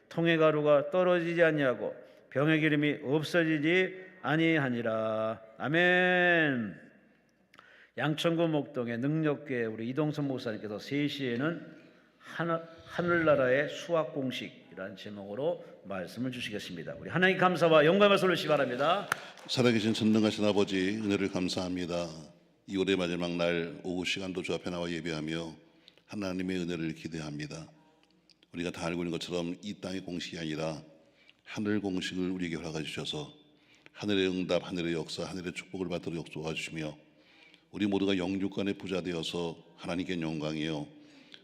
통의 가루가 떨어지지 아니하고 병의 기름이 없어지지 아니하니라. 아멘. 양천구 목동의 능력교회 우리 이동선 목사님께서 3시에는 하늘나라의 수학공식이라는 제목으로 말씀을 주시겠습니다. 우리 하나님 감사와 영광을 돌리시기 바랍니다. 살아계신 전능하신 아버지, 은혜를 감사합니다. 2월의 마지막 날 오후 시간도 주 앞에 나와 예배하며 하나님의 은혜를 기대합니다. 우리가 다 알고 있는 것처럼 이 땅의 공식이 아니라 하늘 공식을 우리에게 허락해 주셔서 하늘의 응답, 하늘의 역사, 하늘의 축복을 받도록 도와주시며 우리 모두가 영육간의 부자 되어서 하나님께 영광이요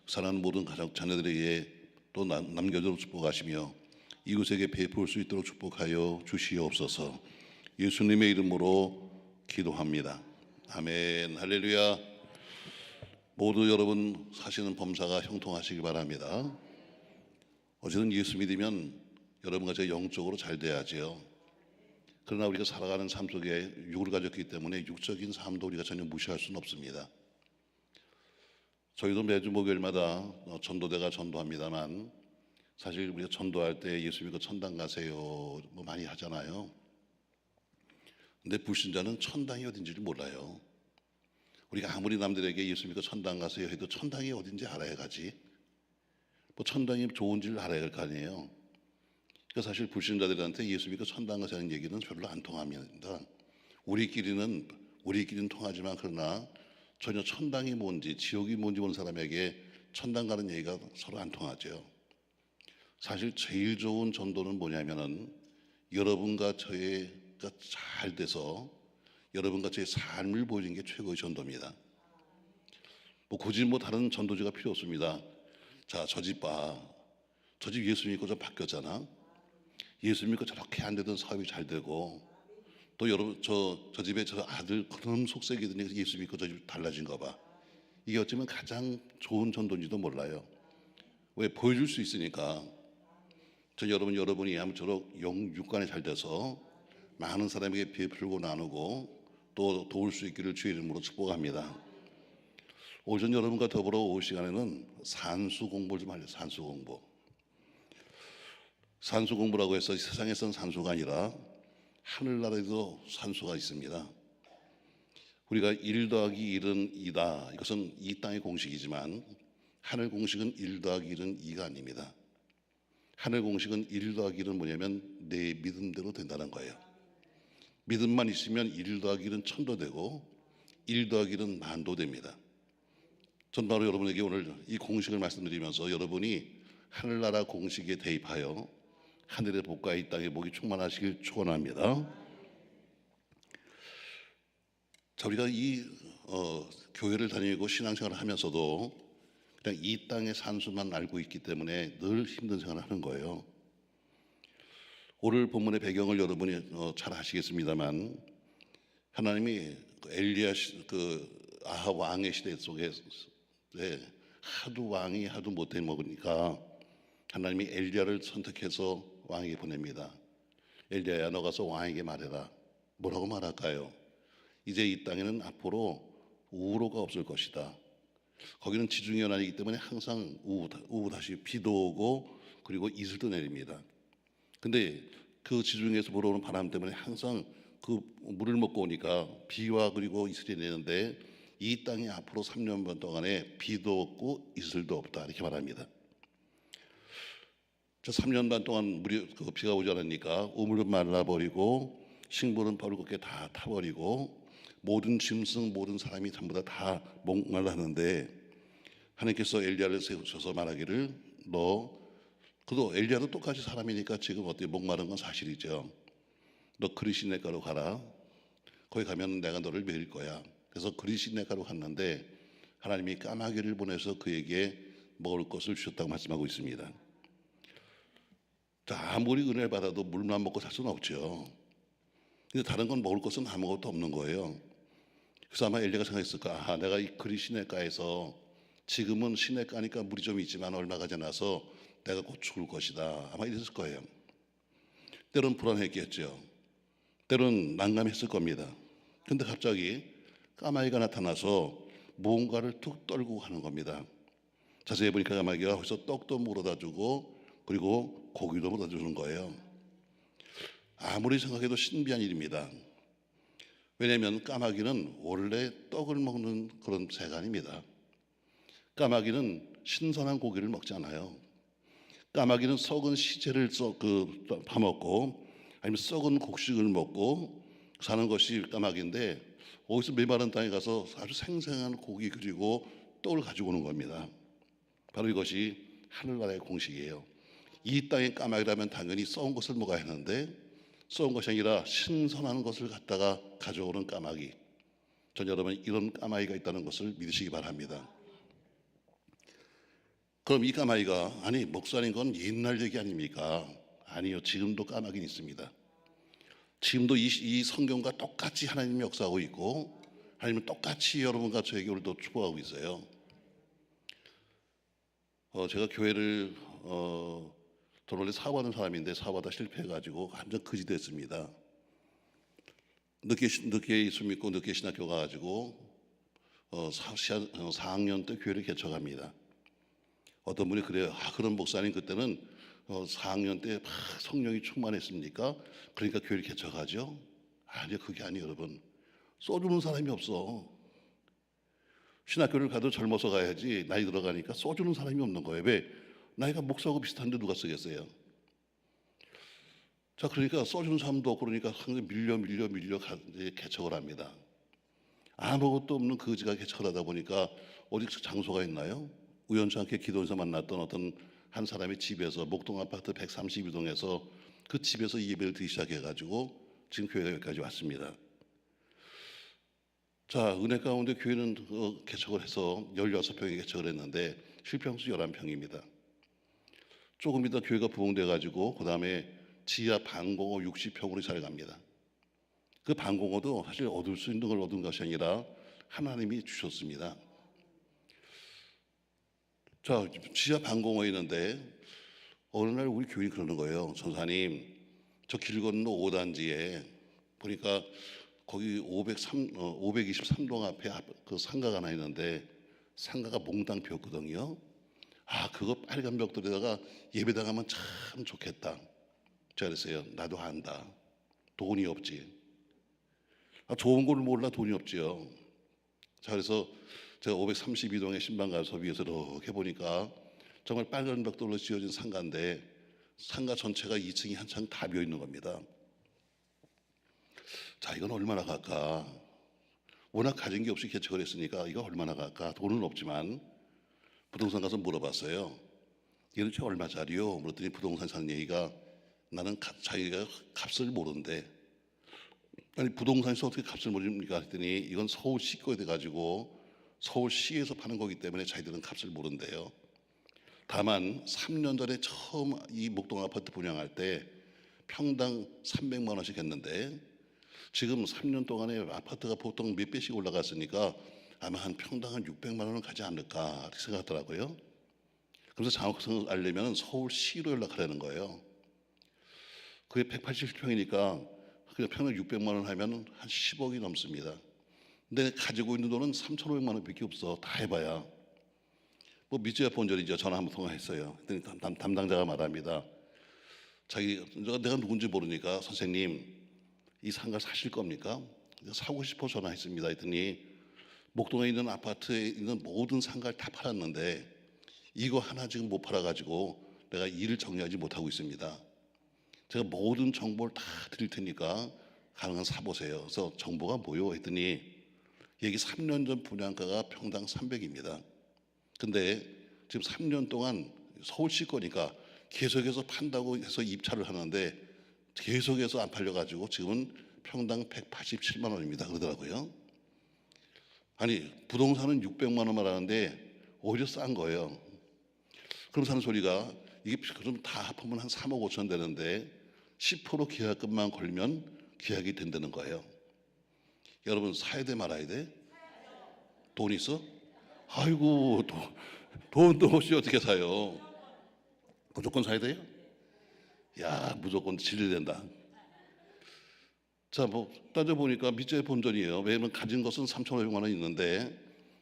사랑하는 모든 가족 자녀들에게 또 남겨도록 축복하시며 이웃에게 베풀 수 있도록 축복하여 주시옵소서. 예수님의 이름으로 기도합니다. 아멘. 할렐루야. 모두 여러분 사시는 범사가 형통하시길 바랍니다. 어쨌든 예수 믿으면 여러분과 제가 영적으로 잘 돼야죠. 그러나 우리가 살아가는 삶 속에 육을 가졌기 때문에 육적인 삶도 우리가 전혀 무시할 수는 없습니다. 저희도 매주 목요일마다 전도대가 전도합니다만 사실 우리가 전도할 때 예수 믿고 천당 가세요 뭐 많이 하잖아요. 근데 불신자는 천당이 어딘지를 몰라요. 우리가 아무리 남들에게 예수 믿고 천당 가세요 해도 천당이 어딘지 알아야 가지. 뭐 천당이 좋은지를 알아야 할 거 아니에요. 그러니까 사실 불신자들한테 예수 믿고 천당 가자는 얘기는 별로 안 통합니다. 우리끼리는 통하지만 그러나 전혀 천당이 뭔지 지옥이 뭔지 모르는 사람에게 천당 가는 얘기가 서로 안 통하죠. 사실 제일 좋은 전도는 뭐냐면은 여러분과 저희가 잘 돼서 여러분과 저의 삶을 보여주는 게 최고의 전도입니다. 뭐 굳이 뭐 다른 전도지가 필요 없습니다. 자, 저 집 봐. 저 집 예수 믿고 저 바뀌었잖아. 예수 믿고 저렇게 안 되던 사업이 잘 되고 또 여러분 저 집에 저 아들 그런 속색이더니 예수 믿고 저 집 달라진 거 봐. 이게 어쩌면 가장 좋은 전도인지도 몰라요. 왜? 보여줄 수 있으니까. 여러분이 아무쪼록 영육간에 잘 돼서 많은 사람에게 베풀고 나누고 또 도울 수 있기를 주의 이름으로 축복합니다. 오전 여러분과 더불어 오후 시간에는 산수 공부를 좀 하려고. 산수 공부. 산수 공부라고 해서 세상에선 산수가 아니라 하늘나라에도 산수가 있습니다. 우리가 1 더하기 1은 2다. 이것은 이 땅의 공식이지만 하늘 공식은 1 더하기 1은 2가 아닙니다. 하늘 공식은 1 더하기 1은 뭐냐면 내 믿음대로 된다는 거예요. 믿음만 있으면 1 더하기 1은 천도 되고 1 더하기 1은 만도 됩니다. 전 바로 여러분에게 오늘 이 공식을 말씀드리면서 여러분이 하늘나라 공식에 대입하여 하늘의 복과 이 땅의 복이 충만하시길 축원합니다. 자, 우리가 이 교회를 다니고 신앙생활을 하면서도 그냥 이 땅의 산수만 알고 있기 때문에 늘 힘든 생활을 하는 거예요. 오늘 본문의 배경을 여러분이 잘 아시겠습니다만 하나님이 엘리야 아하 왕의 시대 속에 하도 왕이 하도 못해 먹으니까 하나님이 엘리야를 선택해서 왕에게 보냅니다. 엘리야야, 너 가서 왕에게 말해라. 뭐라고 말할까요? 이제 이 땅에는 앞으로 우로가 없을 것이다. 거기는 지중해 연안이기 때문에 항상 우우 다시 비도 오고 그리고 이슬도 내립니다. 근데 그 지중해에서 불어오는 바람 때문에 항상 그 물을 먹고 오니까 비와 그리고 이슬이 내는데 이 땅이 앞으로 3년 반 동안에 비도 없고 이슬도 없다 이렇게 말합니다. 저 3년 반 동안 비가 오지 않으니까 우물은 말라버리고 식물은 벌겋게 다 타버리고 모든 짐승 모든 사람이 전부 다 목말라하는데 하나님께서 엘리야를 세우셔서 말하기를 그도 엘리야도 똑같이 사람이니까 지금 어떻게 목마른 건 사실이죠. 너 그리시네가로 가라. 거기 가면 내가 너를 먹일 거야. 그래서 그리시네가로 갔는데 하나님이 까마귀를 보내서 그에게 먹을 것을 주셨다고 말씀하고 있습니다. 자, 아무리 은혜를 받아도 물만 먹고 살 수는 없죠. 근데 다른 건 먹을 것은 아무것도 없는 거예요. 그래서 아마 엘리야가 생각했을까? 내가 이 그리시네가에서 지금은 시내가니까 물이 좀 있지만 얼마가 지나서 내가 곧 죽을 것이다. 아마 이랬을 거예요. 때론 불안했겠죠. 때론 난감했을 겁니다. 근데 갑자기 까마귀가 나타나서 무언가를 툭 떨고 가는 겁니다. 자세히 보니까 까마귀가 거기서 떡도 물어다 주고 그리고 고기도 먹어 주는 거예요. 아무리 생각해도 신비한 일입니다. 왜냐하면 까마귀는 원래 떡을 먹는 그런 새가 아닙니다. 까마귀는 신선한 고기를 먹지 않아요. 까마귀는 썩은 시체를 파먹고 아니면 썩은 곡식을 먹고 사는 것이 까마귀인데, 어디서 메마른 땅에 가서 아주 생생한 고기 그리고 떡을 가지고 오는 겁니다. 바로 이것이 하늘나라의 공식이에요. 이 땅의 까마귀라면 당연히 썩은 것을 먹어야 하는데, 썩은 것이 아니라 신선한 것을 갖다가 가져오는 까마귀. 전 여러분 이런 까마귀가 있다는 것을 믿으시기 바랍니다. 그럼 이 까마귀가, 아니 목사님 건 옛날 얘기 아닙니까? 아니요, 지금도 까마귀는 있습니다. 지금도 이 성경과 똑같이 하나님이 역사하고 있고, 하나님은 똑같이 여러분과 저에게 오늘도 축복하고 있어요. 제가 교회를 저는 원래 사업하는 사람인데 사업하다 실패해가지고 완전 거지 됐습니다. 늦게 예수 믿고 늦게 신학교 가가지고 4학년 때 교회를 개척합니다. 어떤 분이 그래요. 그런 목사님 그때는 4학년 때 막 성령이 충만했습니까? 그러니까 교회를 개척하죠. 아니요, 그게 아니에요, 여러분. 써주는 사람이 없어. 신학교를 가도 젊어서 가야지 나이 들어가니까 써주는 사람이 없는 거예요. 왜? 나이가 목사하고 비슷한데 누가 쓰겠어요? 자, 그러니까 써주는 사람도 없고, 그러니까 항상 밀려 이제 개척을 합니다. 아무것도 없는 거지가 개척을 하다 보니까 어디 장소가 있나요? 우연치 않게 기도에서 만났던 어떤 한 사람의 집에서, 목동 아파트 132동에서 그 집에서 예배를 드리기 시작해가지고 지금 교회가 여기까지 왔습니다. 자, 은혜 가운데 교회는 개척을 해서 16평에 개척을 했는데 실평수 11평입니다. 조금 이따 교회가 부흥돼가지고 그 다음에 지하 반공호 60평으로 이사를 갑니다. 그 반공호도 사실 얻을 수 있는 걸 얻은 것이 아니라 하나님이 주셨습니다. 자, 지하 반공호에 있는데 어느 날 우리 교인이 그러는 거예요. 전사님, 저 길 건너 5단지에 보니까 거기 523동 앞에 그 상가가 하나 있는데 상가가 몽땅 비었거든요. 그거 빨간 벽돌에다가 예배당하면 참 좋겠다. 제가 그랬어요. 나도 안다. 돈이 없지. 좋은 걸 몰라 돈이 없지요. 자, 그래서 제가 532동의 신방 가서 위에서 이렇게 보니까 정말 빨간 벽돌로 지어진 상가인데 상가 전체가 2층이 한창 다 비어 있는 겁니다. 자, 이건 얼마나 갈까? 워낙 가진 게 없이 개척을 했으니까 이거 얼마나 갈까? 돈은 없지만 부동산 가서 물어봤어요. 이건 저 얼마짜리요? 물었더니 부동산 사는 얘기가, 나는 자기가 값을 모른대. 아니 부동산에서 어떻게 값을 모릅니까? 했더니 이건 서울시 거에 돼가지고 서울시에서 파는 거기 때문에 자기들은 값을 모른대요. 다만 3년 전에 처음 이 목동 아파트 분양할 때 평당 300만 원씩 했는데 지금 3년 동안에 아파트가 보통 몇 배씩 올라갔으니까 아마 한 평당 한 600만 원은 가지 않을까 이렇게 생각하더라고요. 그래서 정확성을 알려면 서울시로 연락하라는 거예요. 그게 187평이니까 평당 600만 원 하면 한 10억이 넘습니다. 근데 가지고 있는 돈은 3,500만 원밖에 없어. 다 해봐야. 뭐 믿져야 본전이죠. 전화 한번 통화했어요. 그랬더니 담당자가 말합니다. 내가 누군지 모르니까, 선생님 이 상가 사실 겁니까? 사고 싶어 전화했습니다. 했더니 목동에 있는 아파트에 있는 모든 상가를 다 팔았는데 이거 하나 지금 못 팔아가지고 내가 일을 정리하지 못하고 있습니다. 제가 모든 정보를 다 드릴 테니까 가능한 사보세요. 그래서 정보가 뭐요? 했더니 여기 3년 전 분양가가 평당 300입니다. 근데 지금 3년 동안 서울시 거니까 계속해서 판다고 해서 입찰을 하는데 계속해서 안 팔려가지고 지금은 평당 187만 원입니다. 그러더라고요. 아니 부동산은 600만 원만 하는데 오히려 싼 거예요. 그럼 사는 소리가, 이게 그럼 다 합하면 한 3억 5천 되는데 10% 계약금만 걸면 계약이 된다는 거예요. 여러분 사야 돼 말아야 돼? 돈 있어? 아이고 돈도 없이 어떻게 사요? 무조건 사야 돼요? 야, 무조건 질려야 된다. 자, 뭐 따져보니까 믿져야 본전이에요. 왜냐면 가진 것은 3,500만 원 있는데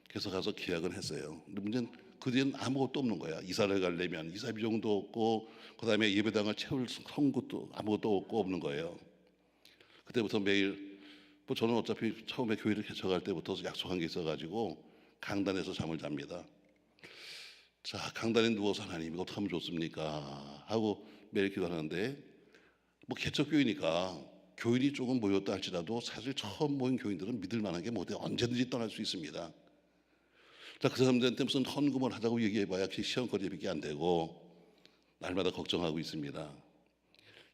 그래서 가서 계약을 했어요. 근데 문제는 그 뒤엔 아무것도 없는 거야. 이사를 가려면 이사 비용도 없고, 그다음에 예배당을 채울 성것도 아무것도 없는 거예요. 그때부터 매일 뭐 저는 어차피 처음에 교회를 개척할 때부터 약속한 게 있어가지고 강단에서 잠을 잡니다. 자, 강단에 누워서 하나님 이거 어떻게 하면 좋습니까? 하고 매일 기도하는데, 뭐 개척교회니까 교인이 조금 모였다 할지라도 사실 처음 모인 교인들은 믿을 만한 게 뭐돼? 언제든지 떠날 수 있습니다. 자, 그 사람들한테 무슨 헌금을 하자고 얘기해봐야 시험거리밖에 안 되고 날마다 걱정하고 있습니다.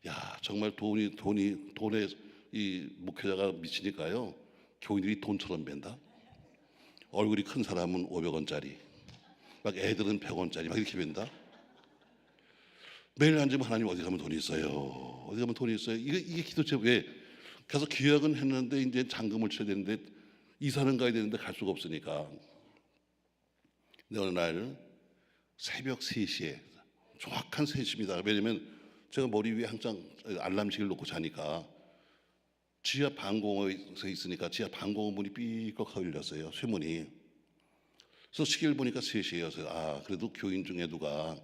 야, 정말 돈에 이 목회자가 미치니까요, 교인들이 돈처럼 벤다. 얼굴이 큰 사람은 500원짜리, 막 애들은 100원짜리 막 이렇게 벤다. 매일 앉으면 하나님 어디 가면 돈이 있어요? 어디 가면 돈이 있어요? 이게 기도체. 왜? 가서 기약은 했는데 이제 잔금을 쳐야 되는데 이사는 가야 되는데 갈 수가 없으니까. 근데 어느 날 새벽 3시에, 정확한 3시입니다. 왜냐면 제가 머리 위에 항상 알람식을 놓고 자니까 지하 방공호에 있으니까 지하 방공호 문이 삐걱하고 열렸어요. 쇠문이. 그래서 시계를 보니까 3시예요. 아, 그래도 교인 중에 누가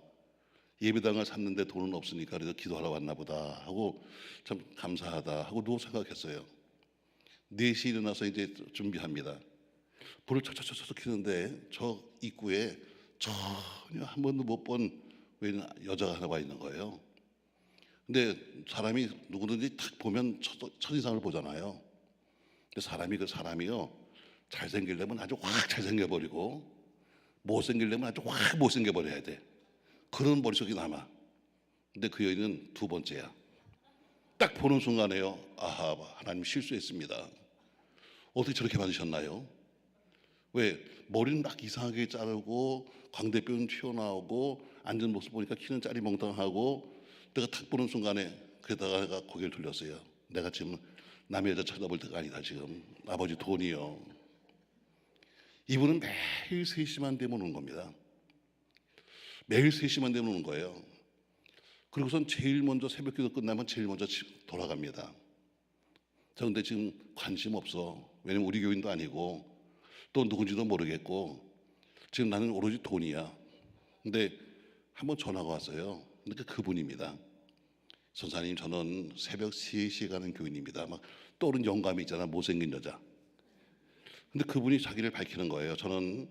예배당을 샀는데 돈은 없으니까 그래도 기도하러 왔나 보다 하고 참 감사하다 하고 누워 생각했어요. 4시에 일어나서 이제 준비합니다. 불을 척척척척 켜는데 저 입구에 전혀 한 번도 못 본 여자가 하나 와 있는 거예요. 근데 사람이 누구든지 딱 보면 첫인상을 보잖아요. 근데 그 사람이요, 잘생기려면 아주 확 잘생겨버리고 못생기려면 아주 확 못생겨버려야 돼. 그런 머릿속이 남아. 근데 그 여인은 2번째야. 딱 보는 순간에요, 아하, 하나님 실수했습니다. 어떻게 저렇게 만드셨나요? 왜? 머리는 막 이상하게 자르고 광대뼈는 튀어나오고 앉은 모습 보니까 키는 짜리몽땅하고, 내가 딱 보는 순간에 그러다가 내가 고개를 돌렸어요. 내가 지금 남의 여자 쳐다볼 때가 아니다. 지금 아버지 돈이요. 이분은 매일 3시만 되면 오는 겁니다. 매일 3시만 되면 오는 거예요. 그리고선 제일 먼저 새벽기도 끝나면 제일 먼저 돌아갑니다. 저 근데 지금 관심 없어. 왜냐면 우리 교인도 아니고 또 누군지도 모르겠고 지금 나는 오로지 돈이야. 근데 한번 전화가 왔어요. 근데 그분입니다. 선사님, 저는 새벽 3시에 가는 교인입니다. 막 떠오른 영감이 있잖아, 못생긴 여자. 근데 그분이 자기를 밝히는 거예요. 저는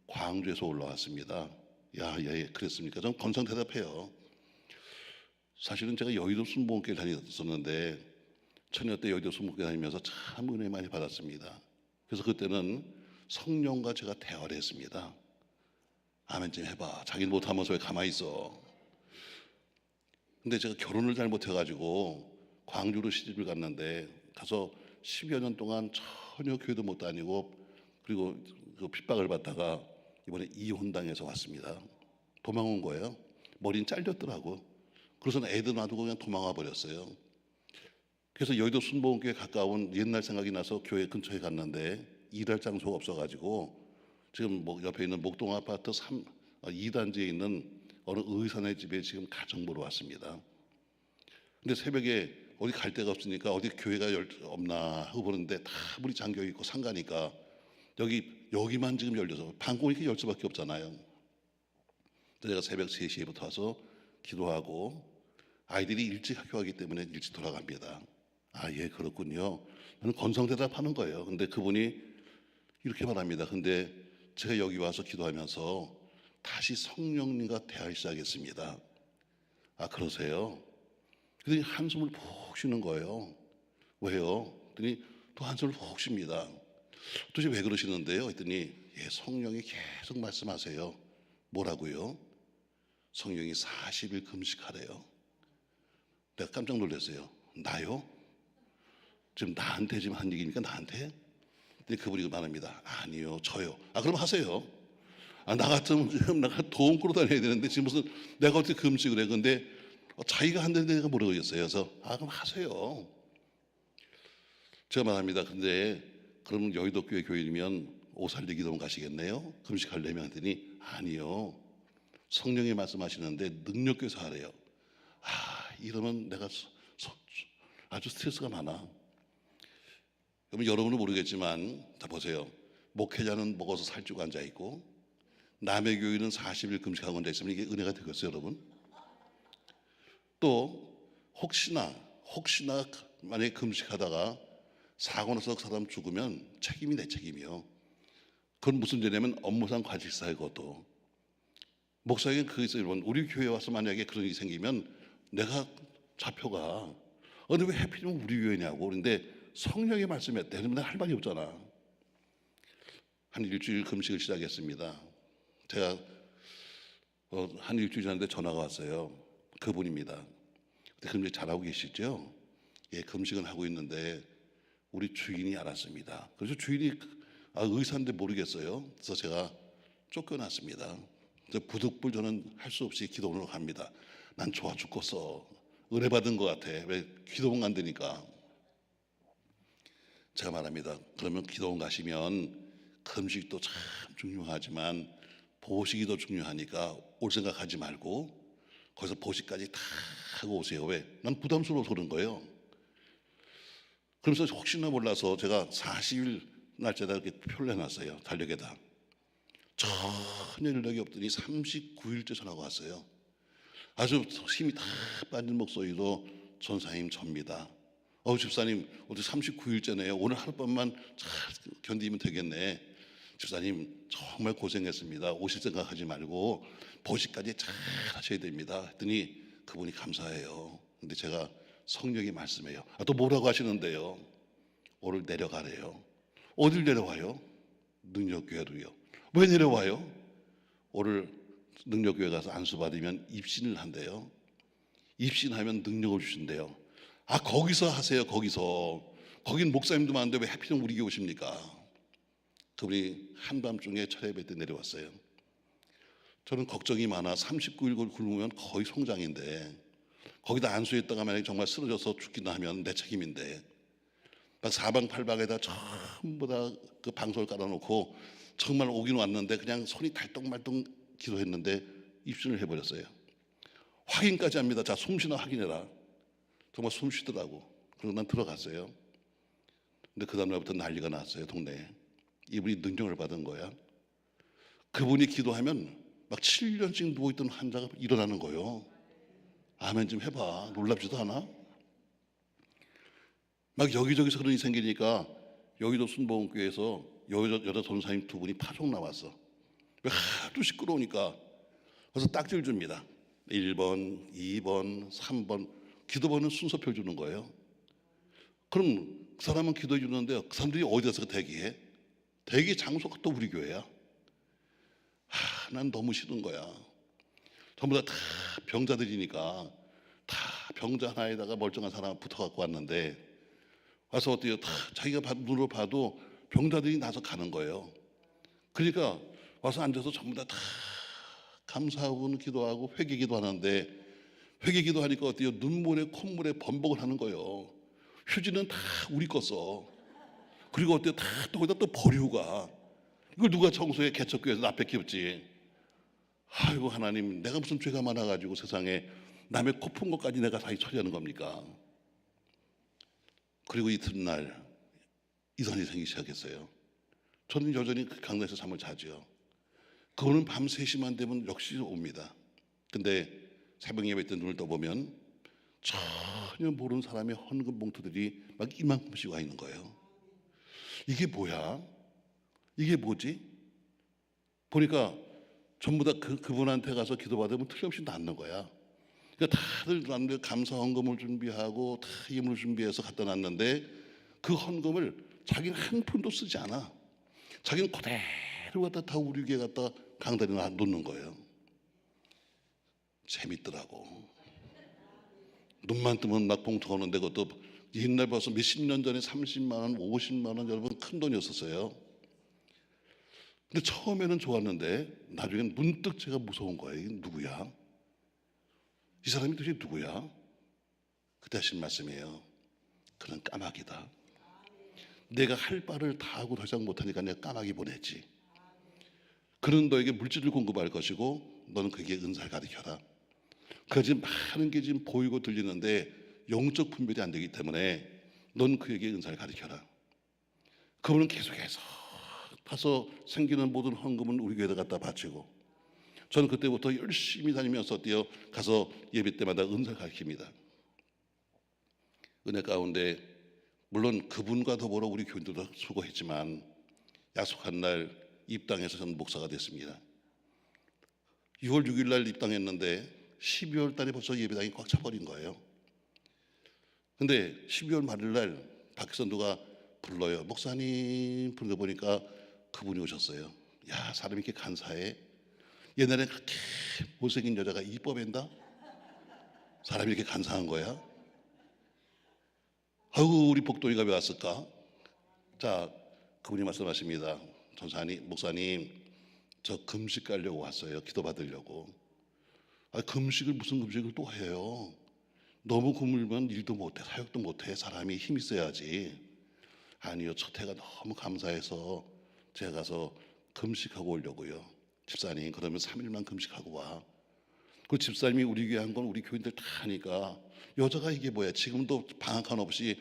광주에서 올라왔습니다. 야, 예, 그랬습니까? 저는 건성 대답해요. 사실은 제가 여의도 순복음교회 다녔었는데 처녀 때 여의도 순복음교회 다니면서 참 은혜 많이 받았습니다. 그래서 그때는 성령과 제가 대화를 했습니다. 아멘 좀 해봐. 자기는 못하면서 왜 가만히 있어? 근데 제가 결혼을 잘못해가지고 광주로 시집을 갔는데 가서 10여 년 동안 전혀 교회도 못 다니고 그리고 그 핍박을 받다가 이번에 이혼당해서 왔습니다. 도망온 거예요. 머리는 잘렸더라고. 그래서 애들 놔두고 그냥 도망와 버렸어요. 그래서 여의도 순복음교회 가까운 옛날 생각이 나서 교회 근처에 갔는데 일할 장소가 없어가지고 지금 옆에 있는 목동 아파트 2단지에 있는 어느 의사네 집에 지금 가정 보러 왔습니다. 근데 새벽에 어디 갈 데가 없으니까 어디 교회가 없나 하고 보는데 다 문이 잠겨 있고 상가니까 여기만 지금 열려서 방공이 이렇게 열 수밖에 없잖아요. 제가 새벽 3시부터 와서 기도하고 아이들이 일찍 학교 가기 때문에 일찍 돌아갑니다. 아, 예, 그렇군요. 저는 건성 대답하는 거예요. 근데 그분이 이렇게 말합니다. 근데 제가 여기 와서 기도하면서 다시 성령님과 대화를 시작했습니다. 아, 그러세요? 그랬더니 한숨을 푹 쉬는 거예요. 왜요? 그랬더니 또 한숨을 푹 쉽니다. 도대체 왜 그러시는데요? 했더니 예, 성령이 계속 말씀하세요. 뭐라고요? 성령이 40일 금식하래요. 내가 깜짝 놀랐어요. 나요? 지금 나한테 지금 한 얘기니까 나한테? 근데 그분이 말합니다. 아니요, 저요. 아, 그럼 하세요. 아, 나 같으면 지금 내가 돈 끌어다녀야 되는데 지금 무슨 내가 어떻게 금식을 해? 근데 자기가 한다는데 내가 모르겠어요. 그래서 아, 그럼 하세요. 제가 말합니다. 근데 그러면 여의도 교회 교인이면 오살리 기도원 가시겠네요? 금식하려면 했더니 아니요. 성령이 말씀하시는데 능력교에서 하래요. 아, 이러면 내가 아주 스트레스가 많아. 그러면 여러분은 모르겠지만 자 보세요. 목회자는 먹어서 살찌고 앉아있고 남의 교회는 40일 금식하고 앉아 있으면 이게 은혜가 되겠어요, 여러분? 또 혹시나 만약에 금식하다가 사고 나서 그 사람 죽으면 책임이 내 책임이요. 그건 무슨 죄냐면 업무상 과실사예요. 그것도 목사에게 그게 있어요. 여러분, 우리 교회 와서 만약에 그런 일이 생기면 내가 잡혀가. 근데 왜 하필이면 우리 교회냐고. 그런데 성령의 말씀에 때문에 할 말이 없잖아. 한 일주일 금식을 시작했습니다. 제가 한 일주일 전에 전화가 왔어요. 그분입니다. 근데 금식 잘하고 계시죠? 예, 금식은 하고 있는데 우리 주인이 알았습니다. 그래서 주인이 의사인데 모르겠어요. 그래서 제가 쫓겨났습니다. 그래서 부득불 저는 할 수 없이 기도원으로 갑니다. 난 좋아 죽겠어. 은혜 받은 것 같아. 왜 기도원 간다니까. 제가 말합니다. 그러면 기도원 가시면 금식도 참 중요하지만 보시기도 중요하니까 올 생각하지 말고 거기서 보시까지 다 하고 오세요. 왜? 난 부담스러워서 그런 거예요. 그래서 혹시나 몰라서 제가 40일 날짜에다 이렇게 표를 해놨어요. 달력에다. 전혀 연락이 없더니 39일째 전화가 왔어요. 아주 힘이 다 빠진 목소리로 전사님 접니다. 집사님 어제 39일째네요. 오늘 하룻밤만 잘 견디면 되겠네. 집사님 정말 고생했습니다. 오실 생각하지 말고 보시까지 잘 하셔야 됩니다. 했더니 그분이 감사해요. 근데 제가 성령이 말씀해요. 또 뭐라고 하시는데요? 오늘 내려가래요. 어딜 내려와요? 능력교회로요. 왜 내려와요? 오늘 능력교회 가서 안수받으면 입신을 한대요. 입신하면 능력을 주신대요. 거기서 하세요. 거긴 목사님도 많은데 왜 하필 우리 교회 오십니까? 그분이 한밤중에 철야 예배 때 내려왔어요. 저는 걱정이 많아. 39일 굶으면 거의 송장인데 거기다 안수했다가 만약에 정말 쓰러져서 죽기나 하면 내 책임인데 막 사방팔방에다 전부 다 그 방석을 깔아놓고 정말 오긴 왔는데 그냥 손이 달덩말덩 기도했는데 입신을 해버렸어요. 확인까지 합니다. 자, 숨쉬나 확인해라. 정말 숨 쉬더라고. 그리고 난 들어갔어요. 근데 그 다음날부터 난리가 났어요. 동네에. 이분이 능력을 받은 거야. 그분이 기도하면 막 7년씩 누워있던 환자가 일어나는 거예요. 아멘 좀 해봐. 놀랍지도 않아? 막 여기저기서 그런 일이 생기니까 여의도 순복음교회에서 여자 전사님 두 분이 파송 나왔어. 왜 하도 시끄러우니까 그래서 딱지를 줍니다. 1번, 2번, 3번 기도번은 순서표 주는 거예요. 그럼 그 사람은 기도해 주는데 그 사람들이 어디 가서 대기해? 대기 장소가 또 우리 교회야. 난 너무 싫은 거야. 전부 다 병자들이니까 다 병자 하나에다가 멀쩡한 사람 붙어갖고 왔는데 와서 어때요? 다 자기가 눈으로 봐도 병자들이 나서 가는 거예요. 그러니까 와서 앉아서 전부 다 감사하고는 기도하고 회개기도 하는데 회개기도 하니까 어때요? 눈물에 콧물에 번복을 하는 거예요. 휴지는 다 우리 거 써. 그리고 어때요? 다 또 거기다 또 버리고 가. 이걸 누가 청소해? 개척교회에서 나 뺏겼지. 아이고 하나님, 내가 무슨 죄가 많아가지고 세상에 남의 코 푼 것까지 내가 다 처리하는 겁니까? 그리고 이튿날 이상이 생기기 시작했어요. 저는 여전히 그 강단에서 잠을 자죠. 그거는 밤 3시만 되면 역시 옵니다. 근데 새벽 예배 때 눈을 떠보면 전혀 모르는 사람의 헌금 봉투들이 막 이만큼씩 와 있는 거예요. 이게 뭐야? 이게 뭐지? 보니까 전부 다 그분한테 가서 기도받으면 틀림없이 낫는 거야. 그러니까 다들 감사 헌금을 준비하고 다 예물을 준비해서 갖다 놨는데 그 헌금을 자기는 한 푼도 쓰지 않아. 자기는 그대로 갖다 다 우리 교회 갖다 강단에 놓는 거예요. 재밌더라고. 눈만 뜨면 막 봉투가 오는데 그것도 옛날 벌써 몇십 년 전에 30만 원, 50만 원 여러분 큰 돈이었었어요. 근데 처음에는 좋았는데 나중엔 문득 제가 무서운 거예요. 이게 누구야? 이 사람이 도대체 누구야? 그때 하신 말씀이에요. 그는 까마귀다. 내가 할 바를 다 하고 더 이상 못하니까 내가 까마귀 보냈지. 그는 너에게 물질을 공급할 것이고 너는 그에게 은사를 가르쳐라. 그 지금 많은 게 지금 보이고 들리는데 영적 분별이 안 되기 때문에 넌 그에게 은사를 가르쳐라. 그분은 계속해서 가서 생기는 모든 헌금은 우리 교회에 갖다 바치고, 저는 그때부터 열심히 다니면서 가서 예배 때마다 은사 가르칩니다. 은혜 가운데 물론 그분과 더불어 우리 교인들도 수고했지만 약속한 날 입당해서 저는 목사가 됐습니다. 6월 6일 날 입당했는데 12월 달에 벌써 예배당이 꽉 차버린 거예요. 근데 12월 말일 날 밖에서 누가 불러요. 목사님 부르다 보니까 그분이 오셨어요. 야, 사람이 이렇게 간사해? 옛날에 그렇게 못생긴 여자가 이뻐 뵌다? 사람이 이렇게 간사한 거야? 아이고, 우리 복동이가 왜 왔을까? 자, 그분이 말씀하십니다. 전사님, 목사님, 저 금식 가려고 왔어요. 기도 받으려고. 아, 금식을 무슨 금식을 또 해요? 너무 굶으면 일도 못해, 사역도 못해. 사람이 힘이 있어야지. 아니요, 첫 해가 너무 감사해서 제가 가서 금식하고 오려고요. 집사님, 그러면 3일만 금식하고 와. 그 집사님이 우리 교회 한 건 우리 교인들 다 하니까, 여자가 이게 뭐야? 지금도 방학 하나 없이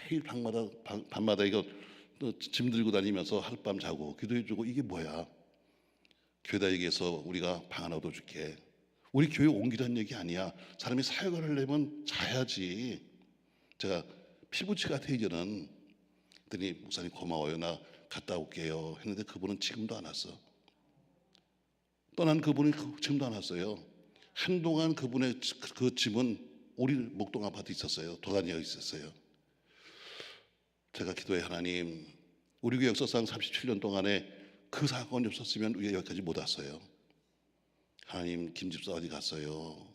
매일 밤마다 이거 짐 들고 다니면서 하룻밤 자고 기도해주고, 이게 뭐야? 교회다 얘기해서 우리가 방 하나 얻어줄게. 우리 교회 옮기라는 얘기 아니야. 사람이 사역을 하려면 자야지. 제가 피부치 같아 이제는. 그랬더니 목사님 고마워요. 나 갔다 올게요. 했는데 그분은 지금도 안 왔어. 떠난 그분이 지금도 안 왔어요. 한동안 그분의 그 집은 우리 목동 아파트 있었어요. 도단위에 있었어요. 제가 기도해, 하나님, 우리 교회 역사상 37년 동안에 그 사건이 없었으면 우리가 여기까지 못 왔어요. 하나님, 김 집사 어디 갔어요?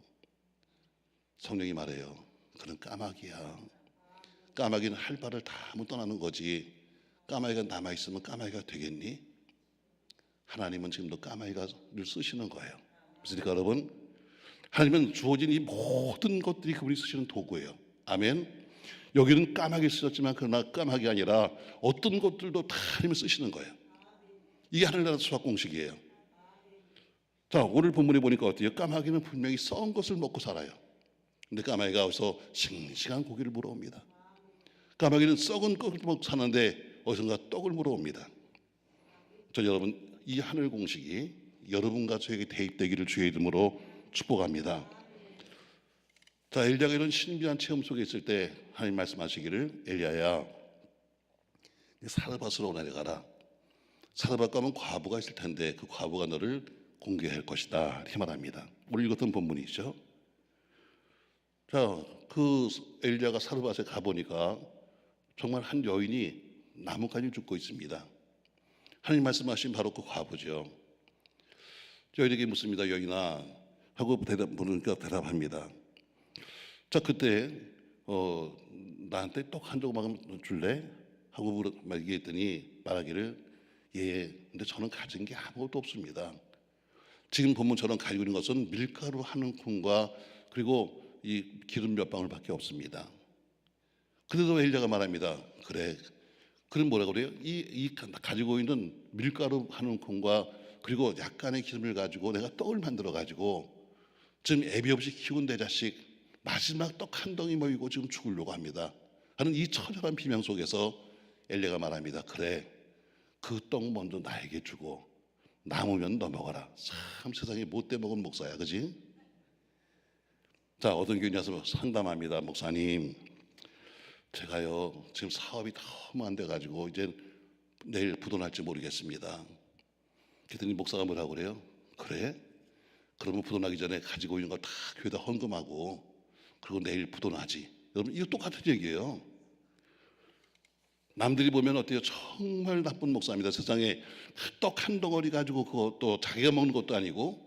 성령이 말해요. 그는 까마귀야. 까마귀는 할 바를 다 하면 떠나는 거지. 까마귀가 남아있으면 까마귀가 되겠니? 하나님은 지금도 까마귀를 쓰시는 거예요. 그러니까 여러분, 하나님은 주어진 이 모든 것들이 그분이 쓰시는 도구예요. 아멘. 여기는 까마귀 쓰셨지만 그러나 까마귀가 아니라 어떤 것들도 다 하나님이 쓰시는 거예요. 이게 하늘나라 수학 공식이에요. 자, 오늘 본문에 보니까 어때요? 까마귀는 분명히 썩은 것을 먹고 살아요. 근데 까마귀가 어디서 싱싱한 고기를 물어옵니다. 까마귀는 썩은 것을 먹고 사는데 어디선가 떡을 물어옵니다. 저 여러분, 이 하늘 공식이 여러분과 저에게 대입되기를 주의 이름으로 축복합니다. 자, 엘리야가 이런 신비한 체험 속에 있을 때 하나님 말씀하시기를, 엘리야야, 사르밧으로 내려가라. 사르밧 가면 과부가 있을 텐데 그 과부가 너를 공개할 것이다, 이렇게 말합니다. 오늘 읽었던 본문이죠. 자, 그 엘리야가 사르밧에 가보니까 정말 한 여인이 나뭇가지를 줍고 있습니다. 하나님 말씀하신 바로 그 과부죠. 여인에게 묻습니다. 여인아 하고 물으니까 대답합니다. 자, 그때 나한테 떡 한 조각만 줄래? 하고 얘기했더니 말하기를, 예, 근데 저는 가진 게 아무것도 없습니다. 지금 본문처럼 가지고 있는 것은 밀가루 한 움큼과 그리고 이 기름 몇 방울밖에 없습니다. 그래도 엘리야가 말합니다. 그래, 그럼 뭐라고 그래요? 이 가지고 있는 밀가루 한 움큼과 그리고 약간의 기름을 가지고 내가 떡을 만들어 가지고 지금 애비 없이 키운 내 자식 마지막 떡 한 덩이 먹이고 지금 죽으려고 합니다 하는 이 처절한 비명 속에서 엘리야가 말합니다. 그래, 그 떡 먼저 나에게 주고 남으면 너 먹어라. 참 세상에 못돼 먹은 목사야, 그지? 자, 어떤 교인이 와서 상담합니다. 목사님, 제가요 지금 사업이 너무 안 돼가지고 이제 내일 부도날지 모르겠습니다. 그랬더니 목사가 뭐라고 그래요? 그래? 그러면 부도나기 전에 가지고 있는 거 다 교회에다 헌금하고 그리고 내일 부도나지. 여러분, 이거 똑같은 얘기예요. 남들이 보면 어때요? 정말 나쁜 목사입니다. 세상에 떡 한 덩어리 가지고 그것도 자기가 먹는 것도 아니고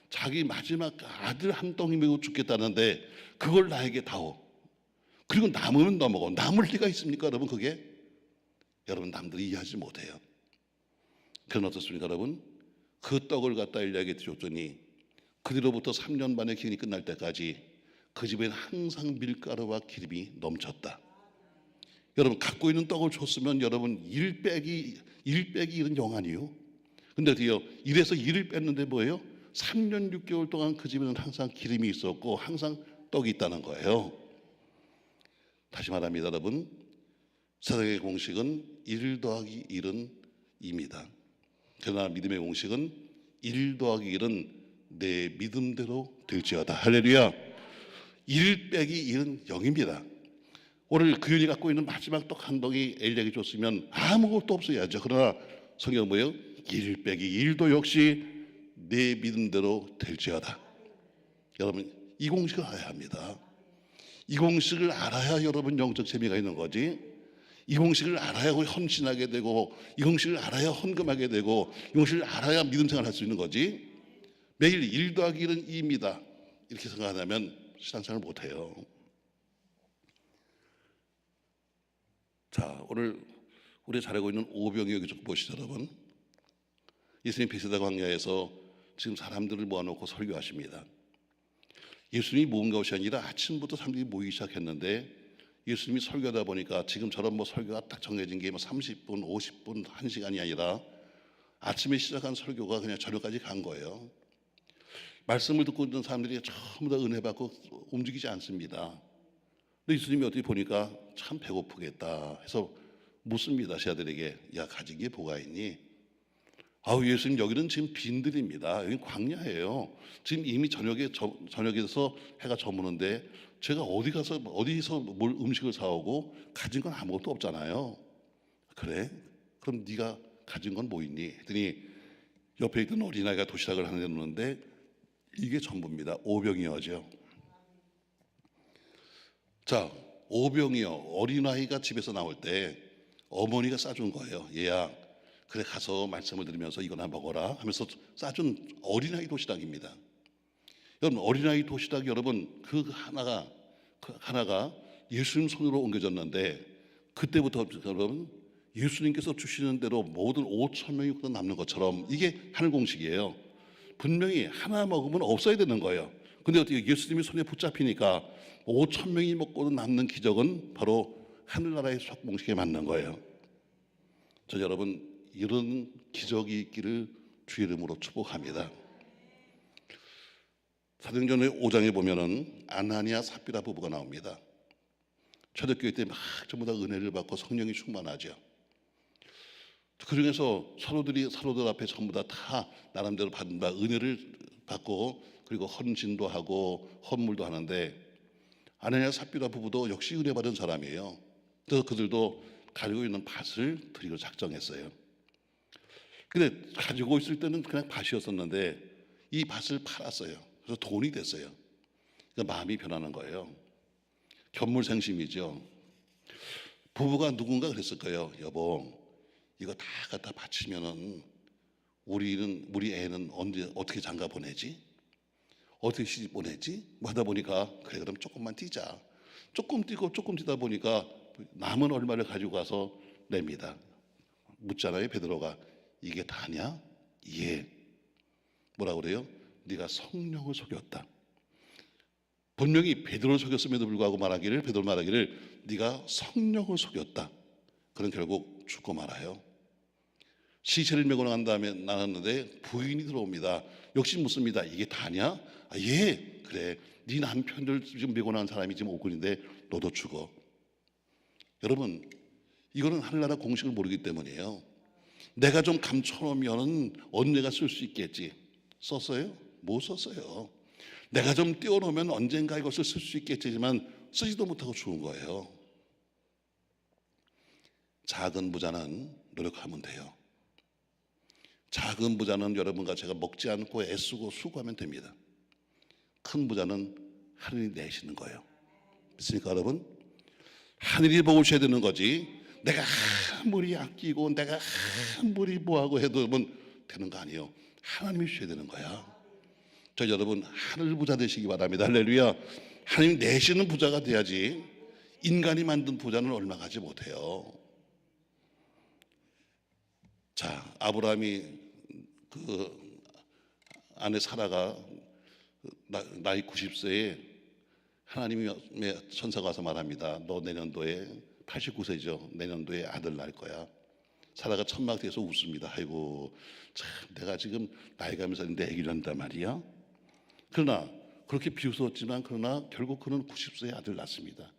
자기 마지막 아들 한 덩이 먹고 죽겠다는데 그걸 나에게 다오. 그리고 남으면 너 먹어. 남을 리가 있습니까, 여러분? 그게 여러분, 남들이 이해하지 못해요. 그건 어떻습니까, 여러분? 그 떡을 갖다 엘리야에게 줬더니 그 뒤로부터 3년 반의 기근이 끝날 때까지 그 집에는 항상 밀가루와 기름이 넘쳤다. 여러분, 갖고 있는 떡을 줬으면 여러분 1 빼기 1은 0 아니에요? 근데 드디어 1에서 1을 뺐는데 뭐예요? 3년 6개월 동안 그 집에는 항상 기름이 있었고 항상 떡이 있다는 거예요. 다시 말합니다, 여러분. 세상의 공식은 1 더하기 1은 2입니다. 그러나 믿음의 공식은 1 더하기 1은 내 믿음대로 될지어다. 할렐루야. 1 빼기 1은 0입니다. 오늘 그윤이 갖고 있는 마지막 떡 한 덩이 엘리야에게 줬으면 아무것도 없어야죠. 그러나 성경 뭐예요? 1 빼기 1도 역시 내 믿음대로 될지어다. 여러분 이 공식을 알아야 합니다. 이 공식을 알아야 여러분 영적 재미가 있는 거지. 이 공식을 알아야 헌신하게 되고, 이 공식을 알아야 헌금하게 되고, 이 공식을 알아야 믿음 생활을 할 수 있는 거지. 매일 1 더하기 1은 2입니다. 이렇게 생각하면 신앙생활을 못해요. 자, 오늘 우리가 잘하고 있는 오병이어 여기 좀 보시죠, 여러분. 예수님 베세다 광야에서 지금 사람들을 모아놓고 설교하십니다. 예수님이 모은 것이 아니라 아침부터 사람들이 모이기 시작했는데, 예수님이 설교하다 보니까 지금처럼 뭐 설교가 딱 정해진 게 뭐 30분, 50분, 1시간이 아니라 아침에 시작한 설교가 그냥 저녁까지 간 거예요. 말씀을 듣고 있는 사람들이 전부 다 은혜 받고 움직이지 않습니다. 근데 예수님이 어떻게 보니까 참 배고프겠다 해서 묻습니다. 제 아들에게, 야, 가진 게 뭐가 있니? 아우, 예수님, 여기는 지금 빈들입니다. 여기는 광야예요. 지금 이미 저녁에서 해가 저무는데 제가 어디서 뭘 음식을 사오고 가진 건 아무것도 없잖아요. 그래? 그럼 네가 가진 건 뭐 있니? 했더니 옆에 있던 어린아이가 도시락을 하나 내놓는데 이게 전부입니다. 오병이어죠. 자, 오병이어, 어린아이가 집에서 나올 때 어머니가 싸준 거예요. 얘야, 그래 가서 말씀을 들으면서 이거나 먹어라 하면서 싸준 어린아이 도시락입니다. 여러분, 어린아이 도시락 여러분 그 하나가 예수님 손으로 옮겨졌는데, 그때부터 여러분 예수님께서 주시는 대로 모든 5천 명이 남는 것처럼 이게 하늘 공식이에요. 분명히 하나 먹으면 없어야 되는 거예요. 근데 어떻게 예수님이 손에 붙잡히니까 5천 명이 먹고도 남는 기적은 바로 하늘나라의 수학 공식에 맞는 거예요. 저 여러분 이런 기적이 있기를 주의 이름으로 축복합니다. 사도행전 5장에 보면은 아나니아 삽비라 부부가 나옵니다. 초대교회 때 막 전부 다 은혜를 받고 성령이 충만하죠. 그 중에서 서로들 앞에 전부 다 나름대로 받은 바 은혜를 받고, 그리고 헌신도 하고 헌물도 하는데, 아나니아 삽비라 부부도 역시 은혜 받은 사람이에요. 그래서 그들도 가지고 있는 밭을 드리기로 작정했어요. 근데 가지고 있을 때는 그냥 밭이었었는데 이 밭을 팔았어요. 그래서 돈이 됐어요. 그러니까 마음이 변하는 거예요. 견물생심이죠. 부부가 누군가 그랬을 거예요. 여보, 이거 다 갖다 바치면은 우리 애는 언제 어떻게 장가 보내지? 어떻게 시집 보내지? 뭐 하다 보니까 그래 그럼 조금만 뛰자. 조금 뛰고 조금 뛰다 보니까 남은 얼마를 가지고 가서 냅니다. 묻잖아요. 베드로가 이게 다냐? 예. 뭐라 그래요? 네가 성령을 속였다. 분명히 베드로를 속였음에도 불구하고 베드로 말하기를 네가 성령을 속였다. 그런 결국 죽고 말아요. 시체를 메고 난 다음에 나갔는데 부인이 들어옵니다. 역시 묻습니다. 이게 다냐? 아, 예. 그래. 네 남편을 지금 메고 난 사람이 지금 오근인데 너도 죽어. 여러분, 이거는 하늘나라 공식을 모르기 때문이에요. 내가 좀 감춰놓으면 언젠가 쓸 수 있겠지. 썼어요? 못 썼어요. 내가 좀 띄워놓으면 언젠가 이것을 쓸 수 있겠지만 쓰지도 못하고 죽은 거예요. 작은 부자는 노력하면 돼요. 작은 부자는 여러분과 제가 먹지 않고 애쓰고 수고하면 됩니다. 큰 부자는 하늘이 내시는 거예요. 믿습니까 여러분? 하늘이 보셔야 되는 거지, 내가 아무리 아끼고 내가 아무리 뭐하고 해도 되는 거 아니에요. 하나님이 주셔야 되는 거야. 저 여러분 하늘 부자 되시기 바랍니다. 할렐루야. 하나님 내시는 부자가 돼야지 인간이 만든 부자는 얼마 가지 못해요. 자, 아브라함이 그 아내 사라가 나이 90세에 하나님의 천사가 와서 말합니다. 너 내년도에 89세죠. 내년도에 아들 낳을 거야. 사라가 천막 뒤에서 웃습니다. 아이고 참 내가 지금 나이가 몇 살인데 아기를 낳는단 말이야. 그러나 그렇게 비웃었지만 그러나 결국 그는 90세에 아들 낳습니다.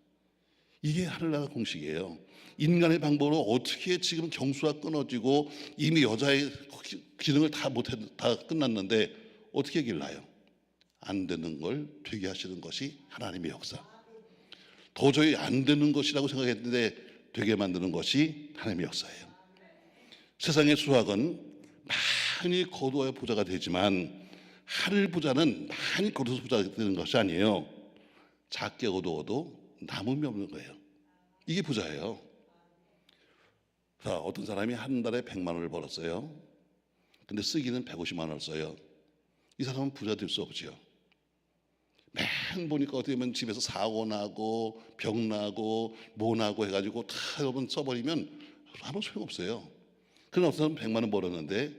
이게 하늘나라 공식이에요. 인간의 방법으로 어떻게 지금 경수가 끊어지고 이미 여자의 기능을 다 끝났는데 어떻게 길나요? 안 되는 걸 되게 하시는 것이 하나님의 역사. 도저히 안 되는 것이라고 생각했는데 되게 만드는 것이 하나님의 역사예요. 세상의 수학은 많이 거두어야 부자가 되지만 하늘 부자는 많이 거둬서 부자가 되는 것이 아니에요. 작게 거두어도 남음이 없는 거예요. 이게 부자예요. 자, 어떤 사람이 한 달에 100만 원을 벌었어요. 근데 쓰기는 150만 원을 써요. 이 사람은 부자 될 수 없지요. 맨 보니까 어떻게 보면 집에서 사고 나고 병 나고 뭐 나고 해가지고 다 여러분 써버리면 아무 소용없어요. 그런 어떤 사람은 100만 원 벌었는데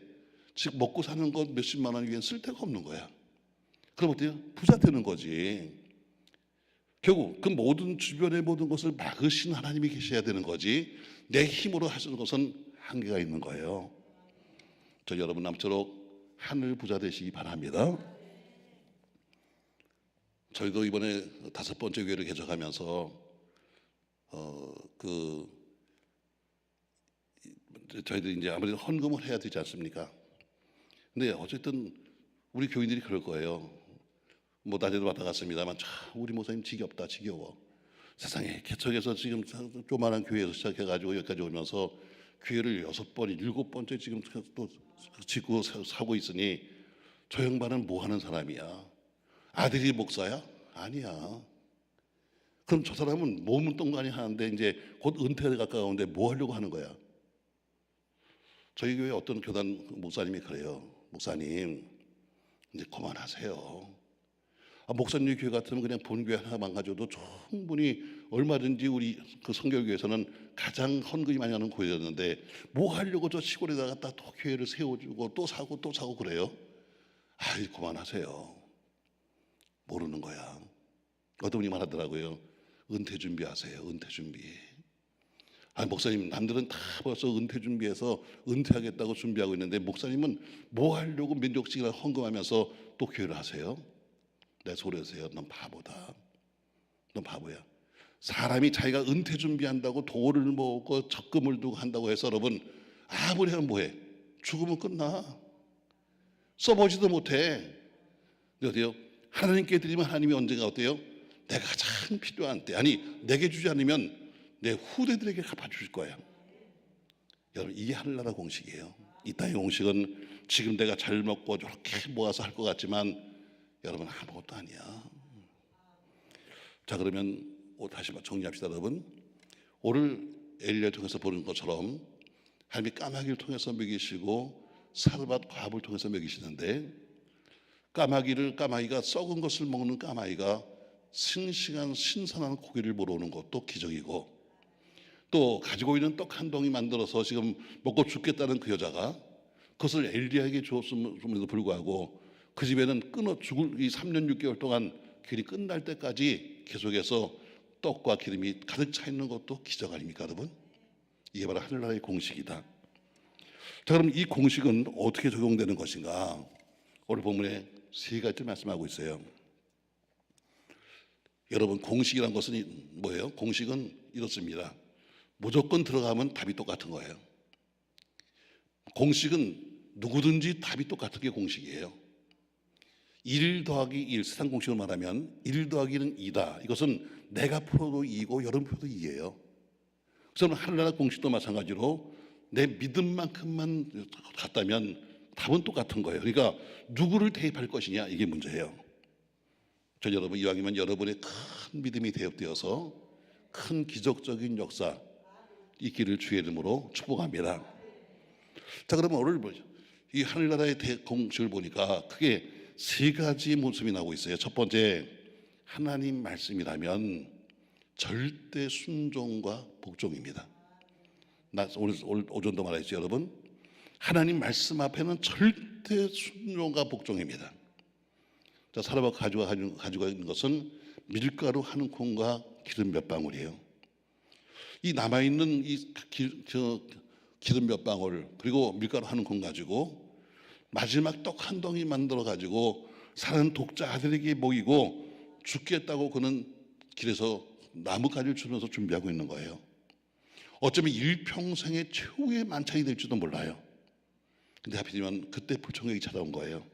지금 먹고 사는 것 몇십만 원 위엔 쓸 데가 없는 거야. 그럼 어때요? 부자 되는 거지. 결국 그 모든 주변의 모든 것을 막으신 하나님이 계셔야 되는 거지 내 힘으로 하시는 것은 한계가 있는 거예요. 저 여러분 남처럼 하늘 부자 되시기 바랍니다. 저희도 이번에 5번째 교회를 개척하면서 저희들이 이제 아무래도 헌금을 해야 되지 않습니까? 근데 어쨌든 우리 교인들이 그럴 거예요. 뭐 낮에도 왔다 갔습니다만 참 우리 목사님 지겹다 지겨워. 세상에 개척해서 지금 조그마한 교회에서 시작해가지고 여기까지 오면서 교회를 6번, 7번째 지금 또 짓고 사고 있으니 저 양반은 뭐 하는 사람이야? 아들이 목사야? 아니야. 그럼 저 사람은 몸은 똥간이 하는데 이제 곧 은퇴에 가까운데 뭐 하려고 하는 거야? 저희 교회 어떤 교단 목사님이 그래요. 목사님 이제 그만하세요. 목사님 교회 같으면 그냥 본교회 하나만 가져도 충분히 얼마든지 우리 그 성결교회에서는 가장 헌금이 많이 하는 교회였는데 뭐 하려고 저 시골에다가 또 교회를 세워주고 또 사고 그래요? 아이 그만하세요. 모르는 거야. 어떤 분이 말하더라고요. 은퇴 준비하세요. 은퇴 준비. 목사님 남들은 다 벌써 은퇴 준비해서 은퇴하겠다고 준비하고 있는데 목사님은 뭐 하려고 민족식이나 헌금하면서 또 교회를 하세요? 내 소리하세요. 넌 바보다. 넌 바보야. 사람이 자기가 은퇴 준비한다고 돌을 모으고 적금을 두고 한다고 해서 여러분 아무리 하면 뭐해? 죽으면 끝나. 써보지도 못해. 근데 어때요? 하나님께 드리면 하나님이 언젠가 어때요? 내가 가장 필요한 때 아니 내게 주지 않으면 내 후대들에게 갚아주실 거야. 여러분 이게 하늘나라 공식이에요. 이 땅의 공식은 지금 내가 잘 먹고 저렇게 모아서 할 것 같지만 여러분 아무것도 아니야. 자 그러면 다시 정리합시다 여러분. 오늘 엘리야를 통해서 보는 것처럼 하나님이 까마귀를 통해서 먹이시고 사르밧 과합을 통해서 먹이시는데 까마귀가 썩은 것을 먹는 까마귀가 싱싱한 신선한 고기를 보러 오는 것도 기적이고 또 가지고 있는 떡 한 덩이 만들어서 지금 먹고 죽겠다는 그 여자가 그것을 엘리야에게 주었음에도 불구하고 그 집에는 끊어 죽을 이 3년 6개월 동안 길이 끝날 때까지 계속해서 떡과 기름이 가득 차 있는 것도 기적 아닙니까 여러분? 이게 바로 하늘나라의 공식이다. 자 그럼 이 공식은 어떻게 적용되는 것인가? 오늘 본문에 3가지 말씀하고 있어요. 여러분 공식이란 것은 뭐예요? 공식은 이렇습니다. 무조건 들어가면 답이 똑같은 거예요. 공식은 누구든지 답이 똑같은 게 공식이에요. 1 더하기 1 세상 공식을 말하면 1 더하기 1은 2다. 이것은 내가 풀어도 2고 여러분 풀어도 2예요. 그래서 하늘나라 공식도 마찬가지로 내 믿음만큼만 같다면 답은 똑같은 거예요. 그러니까 누구를 대입할 것이냐 이게 문제예요. 저 여러분 이왕이면 여러분의 큰 믿음이 대입되어서 큰 기적적인 역사 있기를 주의 이름으로 축복합니다. 자 그러면 오늘 이 하늘나라의 공식을 보니까 크게 3가지 모습이 나오고 있어요. 첫 번째 하나님 말씀이라면 절대 순종과 복종입니다. 나 오늘 오전도 말했죠 여러분. 하나님 말씀 앞에는 절대 순종과 복종입니다. 자, 사람이 가지고 있는 것은 밀가루 한 콩과 기름 몇 방울이에요. 이 남아있는 이 기름 몇 방울 그리고 밀가루 한 콩 가지고 마지막 떡 한 덩이 만들어 가지고 사는 독자들에게 먹이고 죽겠다고 그는 길에서 나뭇가지를 주면서 준비하고 있는 거예요. 어쩌면 일평생의 최후의 만찬이 될지도 몰라요. 근데 하필이면 그때 불청객이 찾아온 거예요.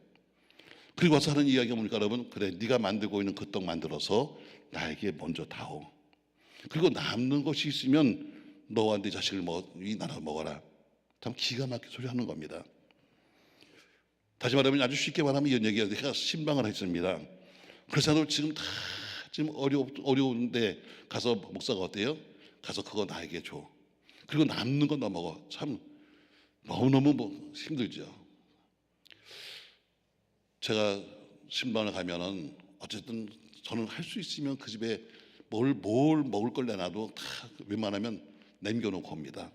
그리고 와서 하는 이야기가 뭡니까 여러분? 그래, 네가 만들고 있는 그 떡 만들어서 나에게 먼저 다오. 그리고 남는 것이 있으면 너와 네 자식을 이 나눠 먹어라. 참 기가 막힌 소리 하는 겁니다. 다시 말하면 아주 쉽게 말하면 이런 얘기가 내가 신방을 했습니다. 그래서 나도 지금 다 지금 어려운데 가서 목사가 어때요? 가서 그거 나에게 줘. 그리고 남는 거 너 먹어. 참 너무너무 힘들죠. 제가 신방을 가면은 어쨌든 저는 할 수 있으면 그 집에 뭘 먹을 걸 내놔도 다 웬만하면 남겨놓고 옵니다.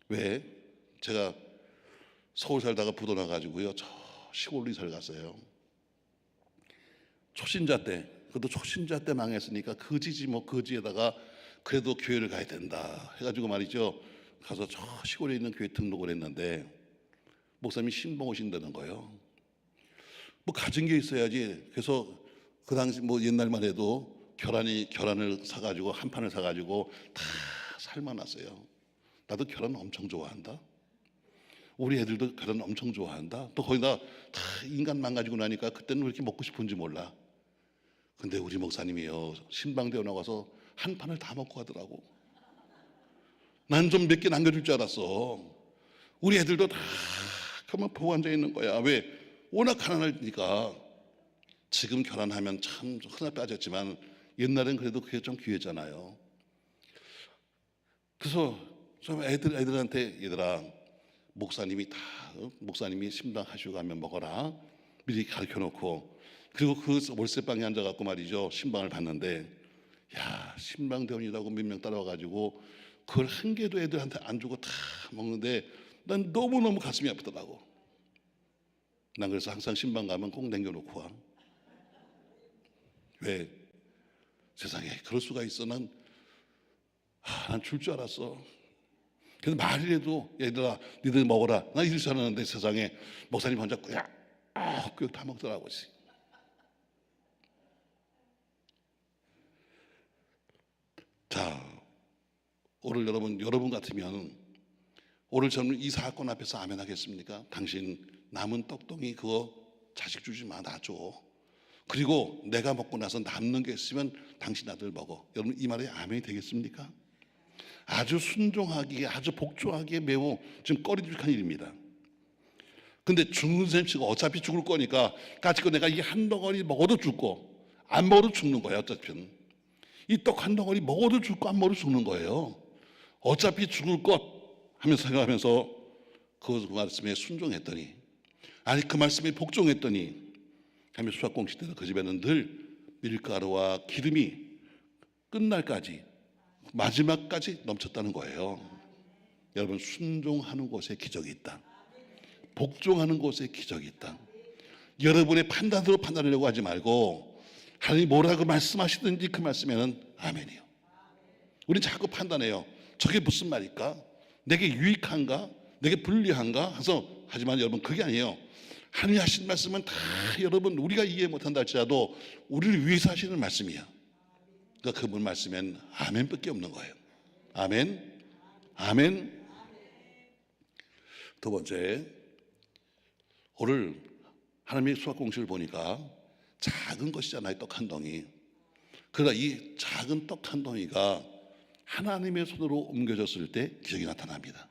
왜? 제가 서울 살다가 부도 나가지고요, 저 시골로 이사를 갔어요. 초신자 때, 그것도 초신자 때 망했으니까 거지지 거지에다가 그래도 교회를 가야 된다 해가지고 말이죠, 가서 저 시골에 있는 교회 등록을 했는데 목사님이 신봉 오신다는 거예요. 가진 게 있어야지. 그래서 그 당시 옛날만 해도 계란을 사가지고 한 판을 사가지고 다 삶아놨어요. 나도 계란 엄청 좋아한다. 우리 애들도 계란 엄청 좋아한다. 또 거기다 다 인간 망가지고 나니까 그때는 왜 이렇게 먹고 싶은지 몰라. 근데 우리 목사님이요, 신방대원 나가서 한 판을 다 먹고 가더라고. 난 좀 몇 개 남겨줄 줄 알았어. 우리 애들도 다 그만 보고 앉아 있는 거야. 왜? 워낙 가난하니까. 지금 결혼하면 참 흔해 빠졌지만 옛날엔 그래도 그게 좀 귀했잖아요. 그래서 좀 애들한테 얘들아, 목사님이 신방하시고 가면 먹어라 미리 가르쳐 놓고, 그리고 그 월세방에 앉아갖고 말이죠, 신방을 봤는데 야, 신방대원이라고 몇 명 따라와가지고 그걸 한 개도 애들한테 안 주고 다 먹는데 난 너무너무 가슴이 아프더라고. 난 그래서 항상 신방 가면 꼭 남겨놓고 와. 왜? 세상에 그럴 수가 있어. 난 줄 줄 알았어. 그래서 말이라도 얘들아 니들 먹어라, 난 이럴 줄 알았는데 세상에 목사님 혼자 꾸역꾸역 다 먹더라고. 자, 오늘 여러분 같으면 오늘 저는 이 사건 앞에서 아멘 하겠습니까? 당신 남은 떡덩이 그거 자식 주지 마, 나 줘. 그리고 내가 먹고 나서 남는 게 있으면 당신 아들 먹어. 여러분 이 말에 아멘이 되겠습니까? 아주 순종하기에, 아주 복종하기에 매우 지금 꺼리죽한 일입니다. 근데 죽는 셈치고 어차피 죽을 거니까 까짓 거 내가 이 한 덩어리 먹어도 죽고 안 먹어도 죽는 거예요. 어차피 이 떡 한 덩어리 먹어도 죽고 안 먹어도 죽는 거예요. 어차피 죽을 것 하면서 생각하면서 그 말씀에 순종했더니, 아니 그 말씀에 복종했더니 하면 수학공식 때도 그 집에는 늘 밀가루와 기름이 끝날까지 마지막까지 넘쳤다는 거예요. 여러분 순종하는 곳에 기적이 있다. 복종하는 곳에 기적이 있다. 여러분의 판단으로 판단하려고 하지 말고 하나님이 뭐라고 말씀하시든지 그 말씀에는 아멘이요. 우리는 자꾸 판단해요. 저게 무슨 말일까? 내게 유익한가? 내게 불리한가? 하지만 여러분 그게 아니에요. 하나님이 하신 말씀은 다 여러분 우리가 이해 못한다 할지라도 우리를 위해서 하시는 말씀이야. 그러니까 그분 말씀엔 아멘밖에 없는 거예요. 아멘, 아멘. 두 번째, 오늘 하나님의 수학 공식을 보니까 작은 것이잖아요. 떡 한 덩이. 그러나 이 작은 떡 한 덩이가 하나님의 손으로 옮겨졌을 때 기적이 나타납니다.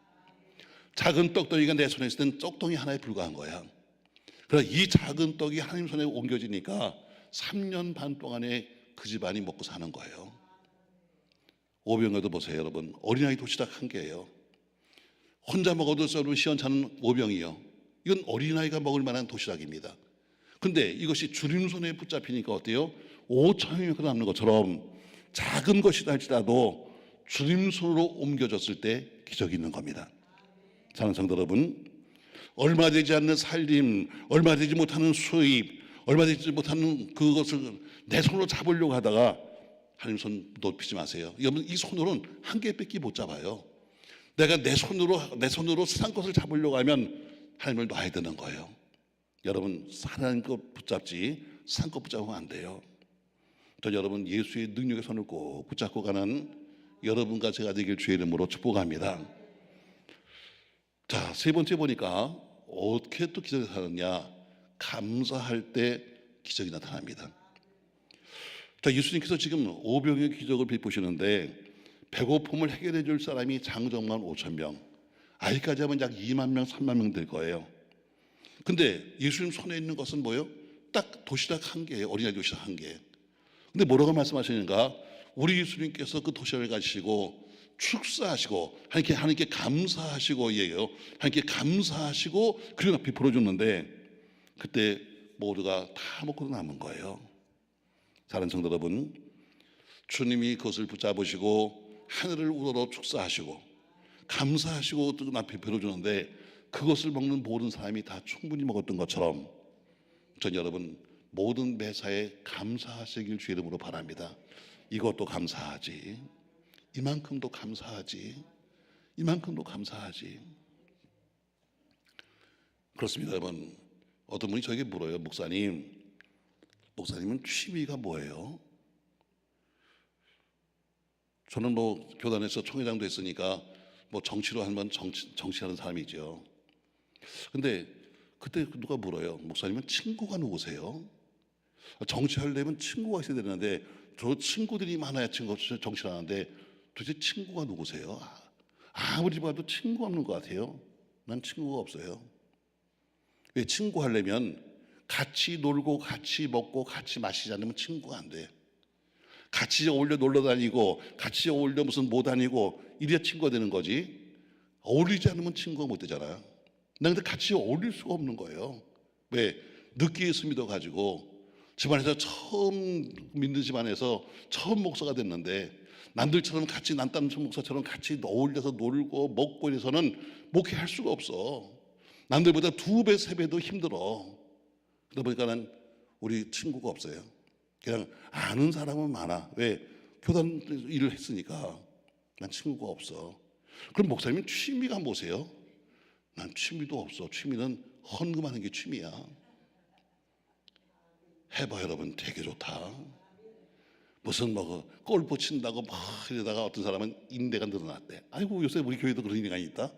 작은 떡덩이가 내 손에 있을 땐 떡덩이 하나에 불과한 거야. 그러나 이 작은 떡이 하나님 손에 옮겨지니까 3년 반 동안에 그 집안이 먹고 사는 거예요. 오병이어도 보세요, 여러분. 어린아이 도시락 한 개예요. 혼자 먹어도 여러분 시원찮은 오병이요. 이건 어린아이가 먹을 만한 도시락입니다. 근데 이것이 주님 손에 붙잡히니까 어때요? 5,000이 남는 것처럼 작은 것이다 할지라도 주님 손으로 옮겨졌을 때 기적이 있는 겁니다. 사랑하는 성도 여러분, 얼마 되지 않는 살림, 얼마 되지 못하는 수입, 얼마 되지 못하는 그것을 내 손으로 잡으려고 하다가 하나님 손 높이지 마세요. 여러분 이 손으로는 한 개밖에 못 잡아요. 내가 내 손으로 세상 것을 잡으려고 하면 하나님을 놔야 되는 거예요. 여러분 하나님 것 붙잡지 세상 것 붙잡으면 안 돼요. 저 여러분 예수의 능력의 손을 꼭 붙잡고 가는 여러분과 제가 되길 주의 이름으로 축복합니다. 자, 세 번째 보니까 어떻게 또 기적이 나타나느냐? 감사할 때 기적이 나타납니다. 자, 예수님께서 지금 오병의 기적을 베푸시는데 배고픔을 해결해 줄 사람이 장정만 5천 명, 아직까지 하면 약 2만 명, 3만 명 될 거예요. 근데 예수님 손에 있는 것은 뭐예요? 딱 도시락 한 개예요. 어린아이 도시락 한 개. 근데 뭐라고 말씀하시는가? 우리 예수님께서 그 도시락을 가지시고 축사하시고 하나님께 감사하시고 얘기해요. 하나님께 감사하시고 그리고 베풀어 줬는데 그때 모두가 다 먹고 남은 거예요. 사랑하는 성도 여러분, 주님이 그것을 붙잡으시고 하늘을 우러러 축사하시고 감사하시고 또 베풀어 주는데 그것을 먹는 모든 사람이 다 충분히 먹었던 것처럼 전 여러분 모든 매사에 감사하시길 주의 이름으로 바랍니다. 이것도 감사하지, 이만큼도 감사하지, 이만큼도 감사하지. 그렇습니다, 여러분. 어떤 분이 저에게 물어요. 목사님은 취미가 뭐예요? 저는 뭐 교단에서 총회장도 했으니까 뭐 정치로 한번 정치하는 사람이죠. 근데 그때 누가 물어요. 목사님은 친구가 누구세요? 정치하려면 친구가 있어야 되는데 저 친구들이 많아야 정치를 하는데 도대체 친구가 누구세요? 아무리 봐도 친구 없는 것 같아요. 난 친구가 없어요. 왜? 친구 하려면 같이 놀고 같이 먹고 같이 마시지 않으면 친구가 안 돼. 같이 어울려 놀러 다니고 같이 어울려 무슨 뭐 다니고 이래야 친구가 되는 거지. 어울리지 않으면 친구가 못 되잖아요. 난 근데 같이 어울릴 수가 없는 거예요. 왜? 늦게 예수 믿어가지고 집안에서 처음 믿는 집안에서 처음 목사가 됐는데 남들처럼 같이 남담 목사처럼 같이 어울려서 놀고 먹고 이래서는 목회할 수가 없어. 남들보다 2배, 3배 더 힘들어. 그러다 보니까는 우리 친구가 없어요. 그냥 아는 사람은 많아. 왜? 교단 일을 했으니까. 난 친구가 없어. 그럼 목사님은 취미가 뭐세요? 난 취미도 없어. 취미는 헌금하는 게 취미야. 해봐 여러분, 되게 좋다. 무슨 뭐 골프 친다고 막 이러다가 어떤 사람은 인대가 늘어났대. 아이고 요새 우리 교회도 그런 인간이 있다.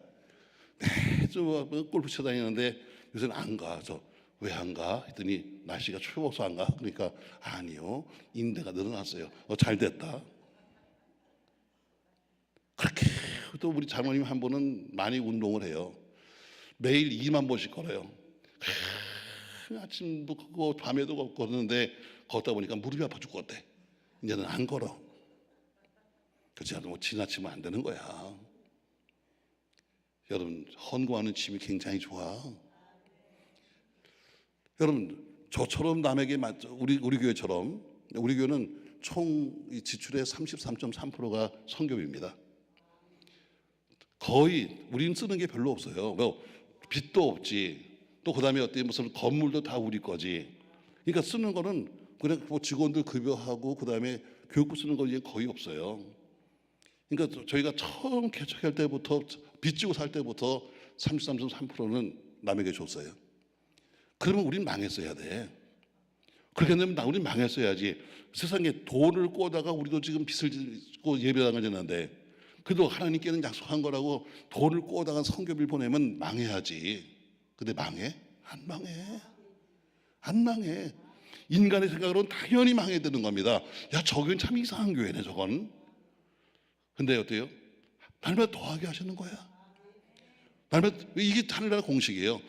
매주 골프 쳐 다니는데 요새는 안 가. 저 왜 안 가? 했더니 날씨가 추워서 안 가. 그러니까 아니요, 인대가 늘어났어요. 잘 됐다. 그렇게 또 우리 장모님 한 분은 많이 운동을 해요. 매일 2만 보씩 걸어요. 아침도 걷고 밤에도 걷는데 걷다 보니까 무릎이 아파 죽겠대. 이제는 안 걸어. 그렇지 않아도 뭐 지나치면 안 되는 거야. 여러분, 헌금하는 취미 굉장히 좋아. 여러분, 저처럼 남에게 우리 교회처럼, 우리 교회는 총 지출의 33.3%가 선교비입니다. 거의 우리는 쓰는 게 별로 없어요. 뭐 빚도 없지. 또 그다음에 어때 무슨 건물도 다 우리 거지. 그러니까 쓰는 거는 그냥 뭐 직원들 급여하고 그다음에 교육비 쓰는 거 이제 거의 없어요. 그러니까 저희가 처음 개척할 때부터 빚 지고 살 때부터 33.3%는 남에게 줬어요. 그러면 우린 망했어야 돼. 그렇게 되면 우린 망했어야지. 세상에 돈을 꼬다가 우리도 지금 빚을 짓고 예배당을 짓는데 그래도 하나님께는 약속한 거라고 돈을 꼬다가 선교비를 보내면 망해야지. 근데 망해? 안 망해. 안 망해. 인간의 생각으로는 당연히 망해야 되는 겁니다. 야, 저건 참 이상한 교회네 저건. 근데 어때요? 날마다 더하게 하시는 거야. 날마다, 이게 하늘나라 공식이에요.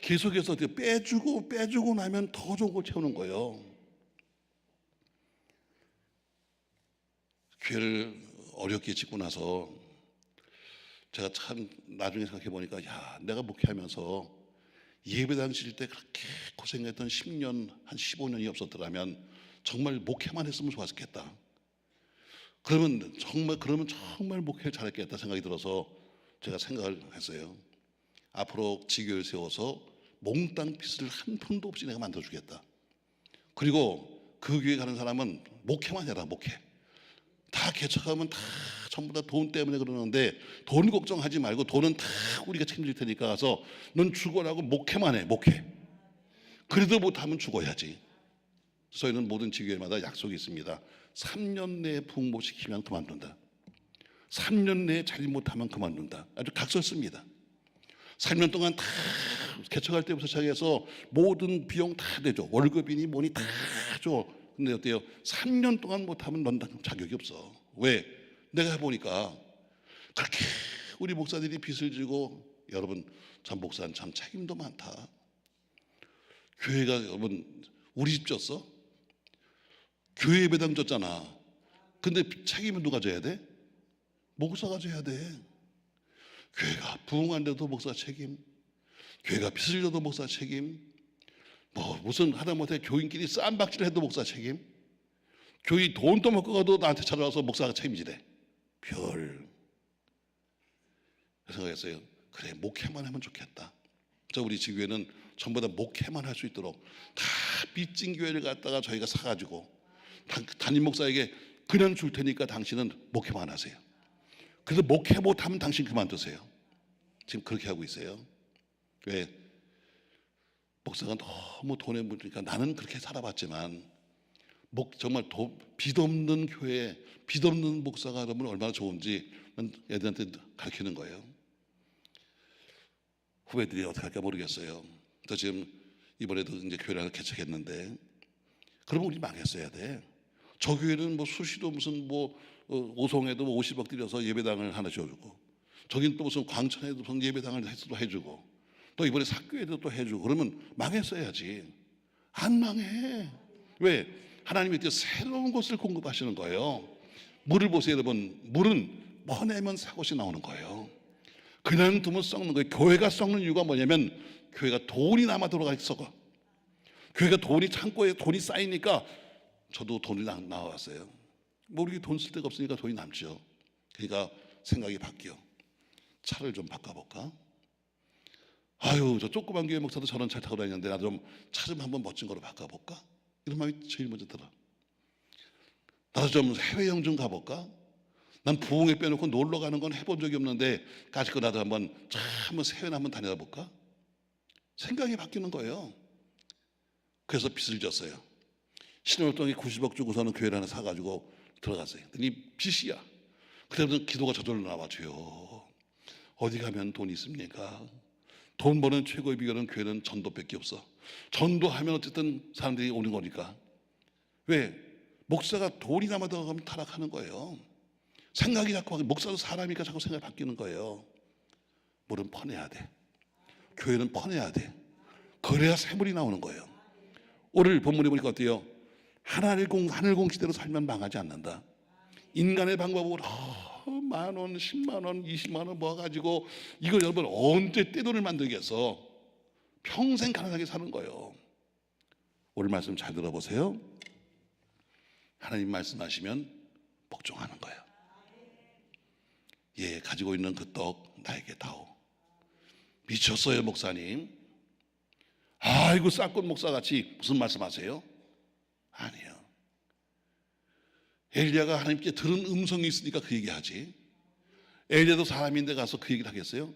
계속해서 빼주고 나면 더 좋은 걸 채우는 거예요. 교회를 어렵게 짓고 나서 제가 참 나중에 생각해 보니까 야, 내가 목회하면서 예배당 지을 때 그렇게 고생했던 10년, 한 15년이 없었더라면 정말 목회만 했으면 좋았겠다. 그러면 정말 목회를 잘했겠다 생각이 들어서 제가 생각을 했어요. 앞으로 지교를 세워서 몽땅 빚을 한 푼도 없이 내가 만들어주겠다. 그리고 그 교회 가는 사람은 목회만 해라. 목회. 다 개척하면 다 전부 다 돈 때문에 그러는데 돈 걱정하지 말고 돈은 다 우리가 책임질 테니까 가서 넌 죽어라고 목회만 해. 목회. 그래도 못하면 죽어야지. 저희는 모든 지교회마다 약속이 있습니다. 3년 내에 부흥목시키면 그만둔다. 3년 내에 잘못하면 그만둔다. 아주 각설습니다. 3년 동안 다 개척할 때부터 시작해서 모든 비용 다 내줘. 월급이니 뭐니 다 줘. 근데 어때요? 3년 동안 못하면 넌 자격이 없어. 왜? 내가 해보니까 그렇게 우리 목사들이 빚을 지고, 여러분 참 목사는 참 책임도 많다. 교회가, 여러분 우리 집 졌어? 교회 배당 졌잖아. 근데 책임은 누가 져야 돼? 목사가 져야 돼. 교회가 부흥한데도 목사 책임, 교회가 빚을 져도 목사 책임, 뭐 무슨 하다못해 교인끼리 쌈박질 해도 목사 책임, 교인 돈 떠먹고 가도 나한테 찾아와서 목사가 책임지래. 별 생각했어요. 그래, 목회만 하면 좋겠다. 저 우리 지교회는 전부 다 목회만 할 수 있도록 다 빚진 교회를 갖다가 저희가 사가지고 담임 목사에게 그냥 줄 테니까 당신은 목회만 하세요. 그래서 목회 못하면 당신 그만두세요. 지금 그렇게 하고 있어요. 왜? 목사가 너무 돈에 물으니까. 나는 그렇게 살아봤지만 정말 빚 없는 교회, 빚 없는 목사가 여러분 얼마나 좋은지 애들한테 가르치는 거예요. 후배들이 어떻게 할까 모르겠어요. 저 지금 이번에도 이제 교회를 개척했는데, 그러면 우리 망했어야 돼. 저 교회는 뭐 수시로 무슨 뭐 오송에도 50억 들여서 예배당을 하나 지어주고, 저긴 또 무슨 광천에도 무슨 예배당을 해주고, 또 이번에 사교에도 또 해주고. 그러면 망했어야지. 안 망해. 왜? 하나님이 또 새로운 것을 공급하시는 거예요. 물을 보세요, 여러분. 물은 퍼내면 새 것이 나오는 거예요. 그냥 두면 썩는 거예요. 교회가 썩는 이유가 뭐냐면, 교회가 돈이 남아 돌아가 썩어. 교회가 창고에 돈이 쌓이니까, 저도 돈이 나왔어요. 뭐 우리 돈 쓸 데가 없으니까 돈이 남죠. 그러니까 생각이 바뀌어. 차를 좀 바꿔볼까? 아유, 저 조그만 교회 목사도 저런 차 타고 다니는데 나도 좀 차 좀 한번 멋진 거로 바꿔볼까? 이런 마음이 제일 먼저 들어. 나도 좀 해외여행 좀 가볼까? 난 부흥회 빼놓고 놀러 가는 건 해본 적이 없는데 까짓 거 나도 한번 해외나 한번 다니다 볼까? 생각이 바뀌는 거예요. 그래서 빚을 졌어요. 신월동에 90억 주고서는 교회를 하나 사가지고 들어갔어요. 이 빚이야. 그러면 기도가 저절로 나와. 주여, 어디 가면 돈이 있습니까? 돈 버는 최고의 비결은 교회는 전도밖에 없어. 전도하면 어쨌든 사람들이 오는 거니까. 왜? 목사가 돈이 남아 들어가면 타락하는 거예요. 생각이 자꾸, 목사도 사람이니까 자꾸 생각이 바뀌는 거예요. 물은 퍼내야 돼. 교회는 퍼내야 돼. 그래야 새물이 나오는 거예요. 오늘 본문에 보니까 어때요? 하늘공 시대로 살면 망하지 않는다. 인간의 방법으로 10,000원, 100,000원, 200,000원 모아가지고 이걸 여러분 언제 떼돈을 만들겠어? 평생 가난하게 사는 거예요. 오늘 말씀 잘 들어보세요. 하나님 말씀하시면 복종하는 거예요. 예, 가지고 있는 그 떡 나에게 다오. 미쳤어요, 목사님. 아이고, 싹꾼 목사같이 무슨 말씀하세요? 아니에요. 엘리야가 하나님께 들은 음성이 있으니까 그 얘기하지. 엘리야도 사람인데 가서 그 얘기를 하겠어요?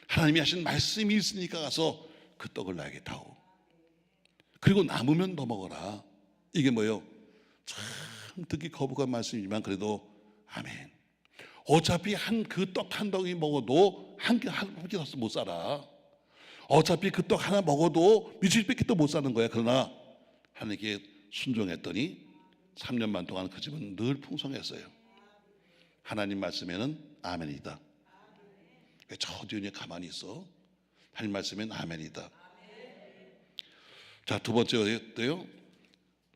하나님이 하신 말씀이 있으니까 가서 그 떡을 나에게 다오. 그리고 남으면 더 먹어라. 이게 뭐예요? 참 듣기 거북한 말씀이지만 그래도 아멘. 어차피 그 떡 한 덩이 먹어도 한 끼 더서 못 살아. 어차피 그 떡 하나 먹어도 며칠밖에 또 못 사는 거야. 그러나 하나님께 순종했더니 3년만 동안 그 집은 늘 풍성했어요. 하나님 말씀에는 아멘이다. 왜 저 뒤에 가만히 있어? 하나님 말씀에는 아멘이다. 자, 두 번째로요.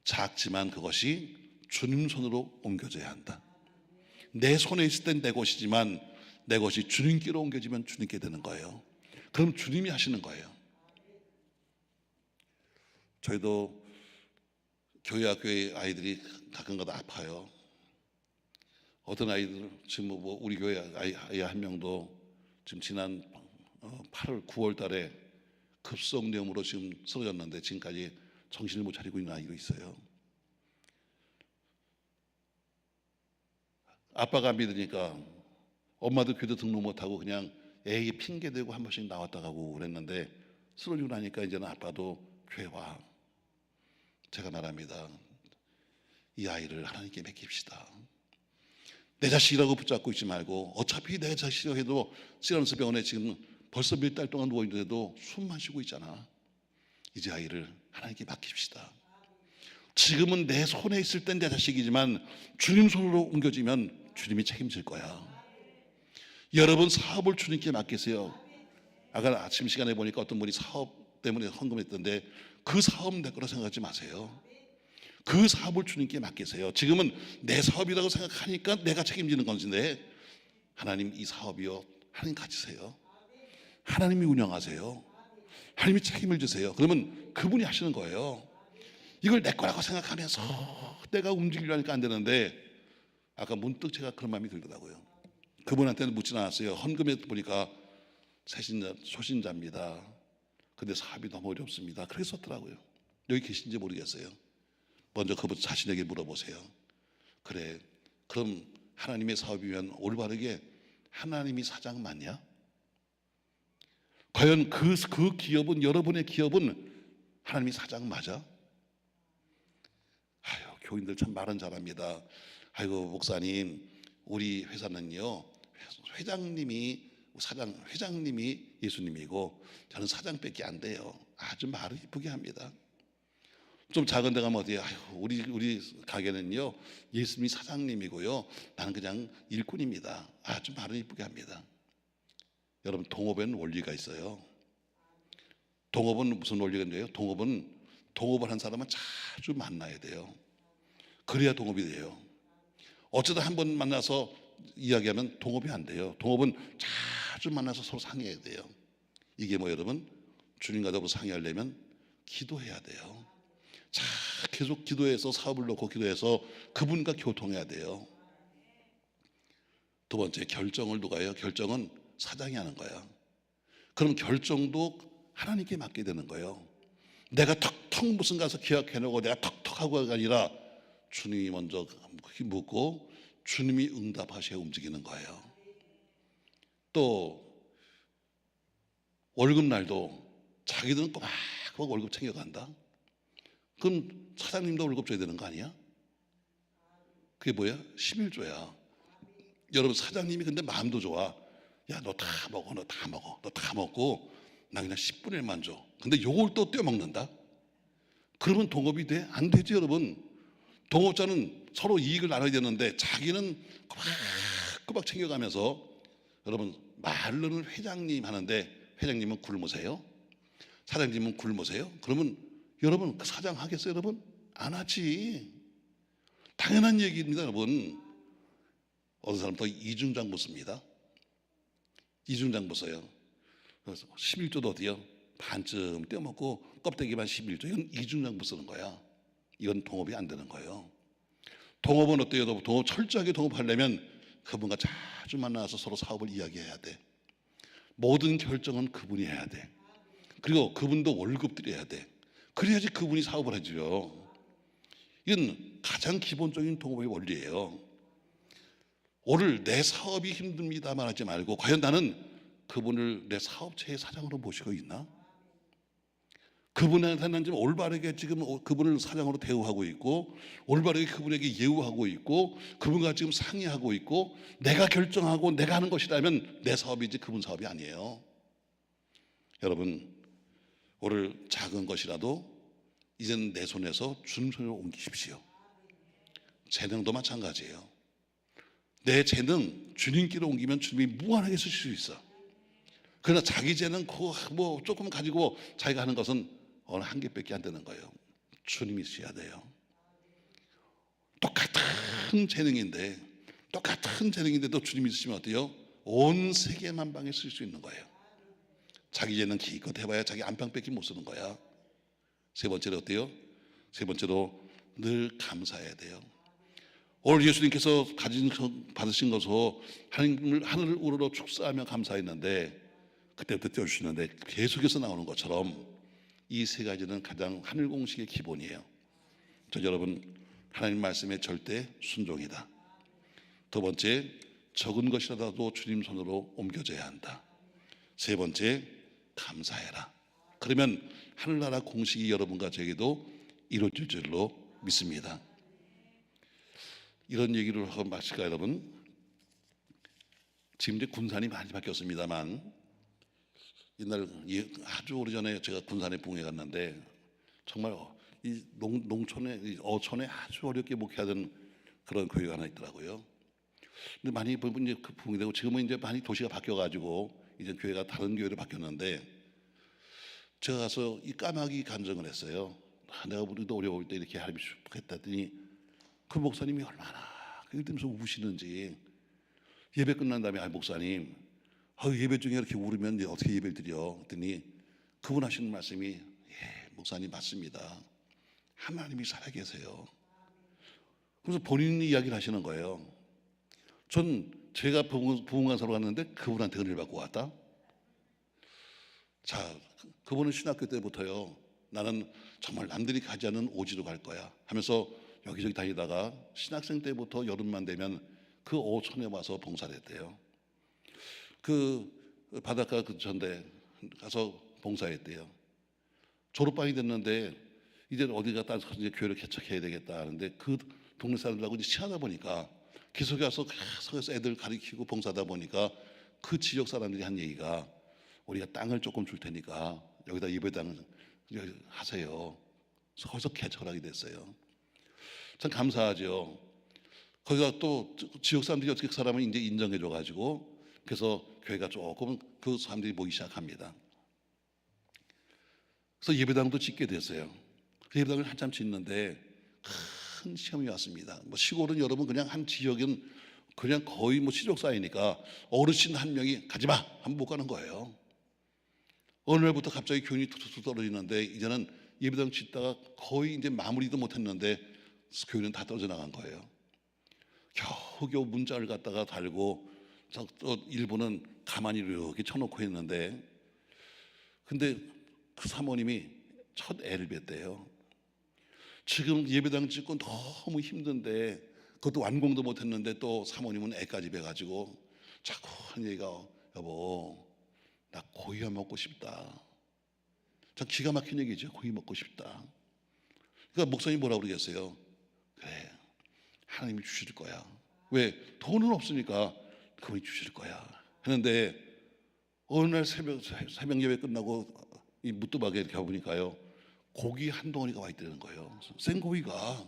작지만 그것이 주님 손으로 옮겨져야 한다. 내 손에 있을 땐 내 것이지만 내 것이 주님께로 옮겨지면 주님께 되는 거예요. 그럼 주님이 하시는 거예요. 저희도 교회 학교의 아이들이 가끔가다 아파요. 어떤 아이들 지금 뭐 우리 교회 아이 한 명도 지금 지난 8월 9월 달에 급성염으로 지금 쓰러졌는데 지금까지 정신을 못 차리고 있는 아이도 있어요. 아빠가 안 믿으니까 엄마도 교회 등록 못하고 그냥 애기 핑계대고 한 번씩 나왔다 가고 그랬는데 쓰러지고 나니까 이제는 아빠도 교회 와. 제가 말합니다. 이 아이를 하나님께 맡깁시다. 내 자식이라고 붙잡고 있지 말고, 어차피 내 자식이라고 해도 시라노스 병원에 지금 벌써 몇 달 동안 누워 있는데도 숨만 쉬고 있잖아. 이제 아이를 하나님께 맡깁시다. 지금은 내 손에 있을 땐 내 자식이지만 주님 손으로 옮겨지면 주님이 책임질 거야. 여러분 사업을 주님께 맡기세요. 아까 아침 시간에 보니까 어떤 분이 사업 때문에 헌금했던데 그 사업 내 거라 생각하지 마세요. 그 사업을 주님께 맡기세요. 지금은 내 사업이라고 생각하니까 내가 책임지는 건데, 하나님 이 사업이요, 하나님 가지세요. 하나님이 운영하세요. 하나님이 책임을 주세요. 그러면 그분이 하시는 거예요. 이걸 내 거라고 생각하면서 내가 움직이려니까 안 되는데, 아까 문득 제가 그런 마음이 들더라고요. 그분한테는 묻진 않았어요. 헌금에 보니까 소신자입니다. 근데 사업이 너무 어렵습니다. 그렇게 썼더라고요. 여기 계신지 모르겠어요. 먼저 그분 자신에게 물어보세요. 그래, 그럼 하나님의 사업이면 올바르게 하나님이 사장 맞냐? 과연 그 기업은, 여러분의 기업은 하나님이 사장 맞아? 아유, 교인들 참 말은 잘합니다. 아이고 목사님, 우리 회사는요, 회장님이 예수님이고 저는 사장밖에 안 돼요. 아주 말을 이쁘게 합니다. 좀 작은 데 가면 어디에, 아유, 우리 가게는요, 예수님이 사장님이고요, 나는 그냥 일꾼입니다. 아주 말을 이쁘게 합니다. 여러분, 동업에는 원리가 있어요. 동업은 무슨 원리가 있는데요? 동업을 한 사람은 자주 만나야 돼요. 그래야 동업이 돼요. 어쩌다 한 번 만나서 이야기하면 동업이 안 돼요. 동업은 자주 만나서 서로 상의해야 돼요. 이게 뭐 여러분, 주님과 더불어 상의하려면 기도해야 돼요. 자, 계속 기도해서 사업을 놓고 기도해서 그분과 교통해야 돼요. 두 번째, 결정을 누가 해요? 결정은 사장이 하는 거야. 그럼 결정도 하나님께 맡게 되는 거예요. 내가 턱턱 무슨 가서 기약해놓고 내가 턱턱 하고가 아니라 주님이 먼저 묻고 주님이 응답하셔야 움직이는 거예요. 또 월급날도 자기들은 꼬박꼬박 월급 챙겨간다. 그럼 사장님도 월급 줘야 되는 거 아니야? 그게 뭐야? 11조야. 여러분, 사장님이 근데 마음도 좋아. 야, 너 다 먹어, 너 다 먹어, 너 다 먹고 나 그냥 10분의 1만 줘. 근데 요걸 또 떼어먹는다? 그러면 동업이 돼? 안 되지 여러분. 동업자는 서로 이익을 나눠야 되는데 자기는 꼬박꼬박 챙겨가면서, 여러분, 말로는 회장님 하는데 회장님은 굶으세요? 사장님은 굶으세요? 그러면 여러분 그 사장 하겠어요 여러분? 안 하지. 당연한 얘기입니다 여러분. 어느 사람도 이중장부 씁니다. 이중장부 써요. 그래서 11조도 어디요? 반쯤 떼어먹고 껍데기만 11조. 이건 이중장부 쓰는 거야. 이건 동업이 안 되는 거예요. 동업은 어때요? 동업 철저하게 동업하려면 그분과 자주 만나서 서로 사업을 이야기해야 돼. 모든 결정은 그분이 해야 돼. 그리고 그분도 월급 드려야 돼. 그래야지 그분이 사업을 해줘요. 이건 가장 기본적인 동업의 원리예요. 오늘 내 사업이 힘듭니다만 하지 말고, 과연 나는 그분을 내 사업체의 사장으로 모시고 있나? 그분한테는 지금 올바르게 지금 그분을 사장으로 대우하고 있고, 올바르게 그분에게 예우하고 있고, 그분과 지금 상의하고 있고, 내가 결정하고 내가 하는 것이라면 내 사업이지 그분 사업이 아니에요. 여러분, 오늘 작은 것이라도 이제는 내 손에서 주님 손으로 옮기십시오. 재능도 마찬가지예요. 내 재능 주님께로 옮기면 주님이 무한하게 쓰실 수 있어. 그러나 자기 재능 뭐 조금 가지고 자기가 하는 것은 어느 한계밖에 안 되는 거예요. 주님이 쓰셔야 돼요. 똑같은 재능인데도 주님이 쓰시면 어때요? 온 세계 만방에 쓸 수 있는 거예요. 자기 재능 기껏 해봐야 자기 안방밖에 못 쓰는 거야. 세 번째로 어때요? 세 번째로 늘 감사해야 돼요. 오늘 예수님께서 받으신 것으로 하늘을 우러러 축사하며 감사했는데, 그때부터 떼어주시는데 계속해서 나오는 것처럼 이 세 가지는 가장 하늘 공식의 기본이에요. 여러분, 하나님 말씀에 절대 순종이다. 두 번째, 적은 것이라도 주님 손으로 옮겨져야 한다. 세 번째, 감사해라. 그러면 하늘나라 공식이 여러분과 저에게도 이루어질 줄로 믿습니다. 이런 얘기를 하고 마실까 여러분? 지금 이제 군산이 많이 바뀌었습니다만 옛날 아주 오래전에 제가 군산에 붕에 갔는데 정말 이 농촌에 이 어촌에 아주 어렵게 목회하던 그런 교회가 하나 있더라고요. 근데 많이 이제 그 붕이 되고 지금은 이제 많이 도시가 바뀌어가지고 이제 교회가 다른 교회로 바뀌었는데 제가 가서 이 까마귀 간증을 했어요. 내가 우리도 어려울 때 이렇게 하나님이 축복했다더니 그 목사님이 얼마나 그러면서 우시는지 예배 끝난 다음에 목사님 예배 중에 이렇게 울으면 어떻게 예배를 드려? 그랬더니 그분 하시는 말씀이 예, 목사님 맞습니다. 하나님이 살아계세요. 그래서 본인이 이야기를 하시는 거예요. 전 제가 부흥강사로 갔는데 그분한테 은혜를 받고 왔다. 자, 그분은 신학교 때부터요. 나는 정말 남들이 가지 않은 오지로 갈 거야 하면서 여기저기 다니다가 신학생 때부터 여름만 되면 그 오촌에 와서 봉사를 했대요. 그 바닷가 그 전대 가서 봉사했대요. 졸업반이 됐는데 이제 어디 갔다 이제 교회를 개척해야 되겠다 하는데 그 동네 사람들하고 이제 친하다 보니까 계속 가서 계속해서 애들 가르치고 봉사하다 보니까 그 지역 사람들이 한 얘기가 우리가 땅을 조금 줄 테니까 여기다 예배당을 하세요. 그래서 거기서 개척을 하게 됐어요. 참 감사하죠. 거기가 또 지역 사람들이 어떻게 그 사람을 이제 인정해줘가지고 그래서 교회가 조금 그 사람들이 모이기 시작합니다. 그래서 예배당도 짓게 됐어요. 그 예배당을 한참 짓는데 큰 시험이 왔습니다. 뭐 시골은 여러분 그냥 한 지역은 그냥 거의 뭐 시족사이니까 어르신 한 명이 가지마 하면 못 가는 거예요. 어느 날부터 갑자기 교인이 툭툭 떨어지는데 이제는 예배당 짓다가 거의 이제 마무리도 못했는데 교인은 다 떨어져 나간 거예요. 겨우겨우 문짝을 갖다가 달고 또 일부는 가만히 이렇게 쳐놓고 했는데 근데 그 사모님이 첫 애를 뵀대요. 지금 예배당 짓고 너무 힘든데 그것도 완공도 못했는데 또 사모님은 애까지 뵈가지고 자꾸 한 얘기가 여보 나 고기가 먹고 싶다. 참 기가 막힌 얘기죠. 고기 먹고 싶다. 그러니까 목사님이 뭐라고 그러겠어요? 그래 하나님이 주실 거야. 왜? 돈은 없으니까 그분이 주실 거야 했는데 어느 날 새벽 예배 끝나고 이 무뚜박에 이렇게 가보니까요 고기 한 덩어리가 와 있다는 거예요. 생고기가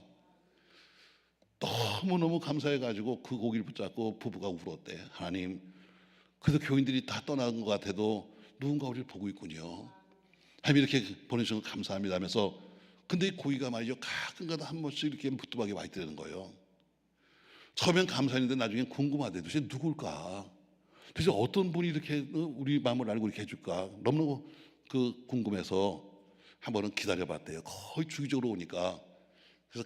너무너무 감사해가지고 그 고기를 붙잡고 부부가 울었대. 하나님 그래도 교인들이 다 떠나는 것 같아도 누군가 우리를 보고 있군요. 하나님 이렇게 보내주셔서 감사합니다 하면서 근데 이 고기가 말이죠 가끔가다 한 번씩 이렇게 무뚜박에 와 있다는 거예요. 처음엔 감사했는데 나중엔 궁금하대. 도대체 누굴까? 도대체 어떤 분이 이렇게 우리 마음을 알고 이렇게 해줄까? 너무너무 그 궁금해서 한 번은 기다려봤대요. 거의 주기적으로 오니까. 그래서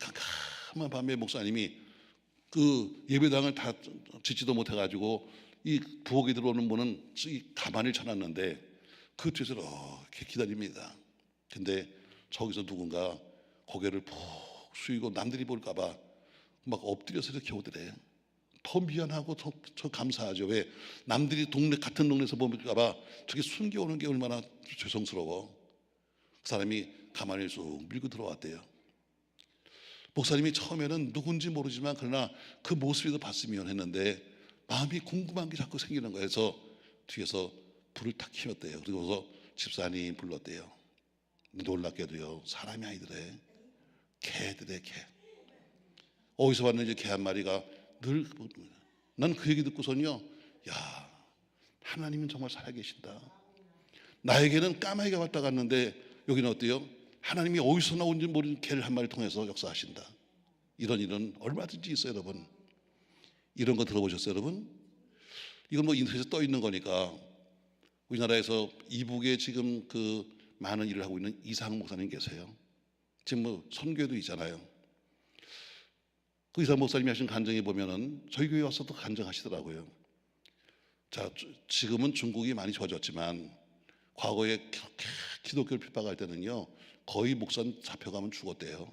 캄캄한 밤에 목사님이 그 예배당을 다 짓지도 못해가지고 이 부엌에 들어오는 분은 가만히 쳐놨는데 그 뒤에서 이렇게 기다립니다. 근데 저기서 누군가 고개를 푹 숙이고 남들이 볼까봐 막 엎드려서 이렇게 오더래. 더 미안하고 더 감사하죠. 왜? 남들이 같은 동네에서 볼까봐 저게 숨겨오는 게 얼마나 죄송스러워. 그 사람이 가만히 쑥 밀고 들어왔대요. 목사님이 처음에는 누군지 모르지만 그러나 그 모습이 봤으면 했는데 마음이 궁금한 게 자꾸 생기는 거예요. 그래서 뒤에서 불을 탁 켜었대요. 그리고서 집사님 불렀대요. 놀랍게도요 사람이 아니더래. 개들의 개. 어디서 왔는지 개 한 마리가 늘 난 그 얘기 듣고서는요 야 하나님은 정말 살아계신다. 나에게는 까마귀가 왔다 갔는데 여기는 어때요? 하나님이 어디서 나온지 모르는 개를 한 마리 통해서 역사하신다. 이런 일은 얼마든지 있어요 여러분. 이런 거 들어보셨어요 여러분? 이건 뭐 인터넷에 떠 있는 거니까. 우리나라에서 이북에 지금 그 많은 일을 하고 있는 이상 목사님 계세요. 지금 뭐 선교회도 있잖아요. 그 이상 목사님이 하신 간증에 보면은 저희 교회 와서도 간증하시더라고요. 자, 지금은 중국이 많이 좋아졌지만 과거에 그렇게 기독교를 핍박할 때는요 거의 목사님 잡혀가면 죽었대요.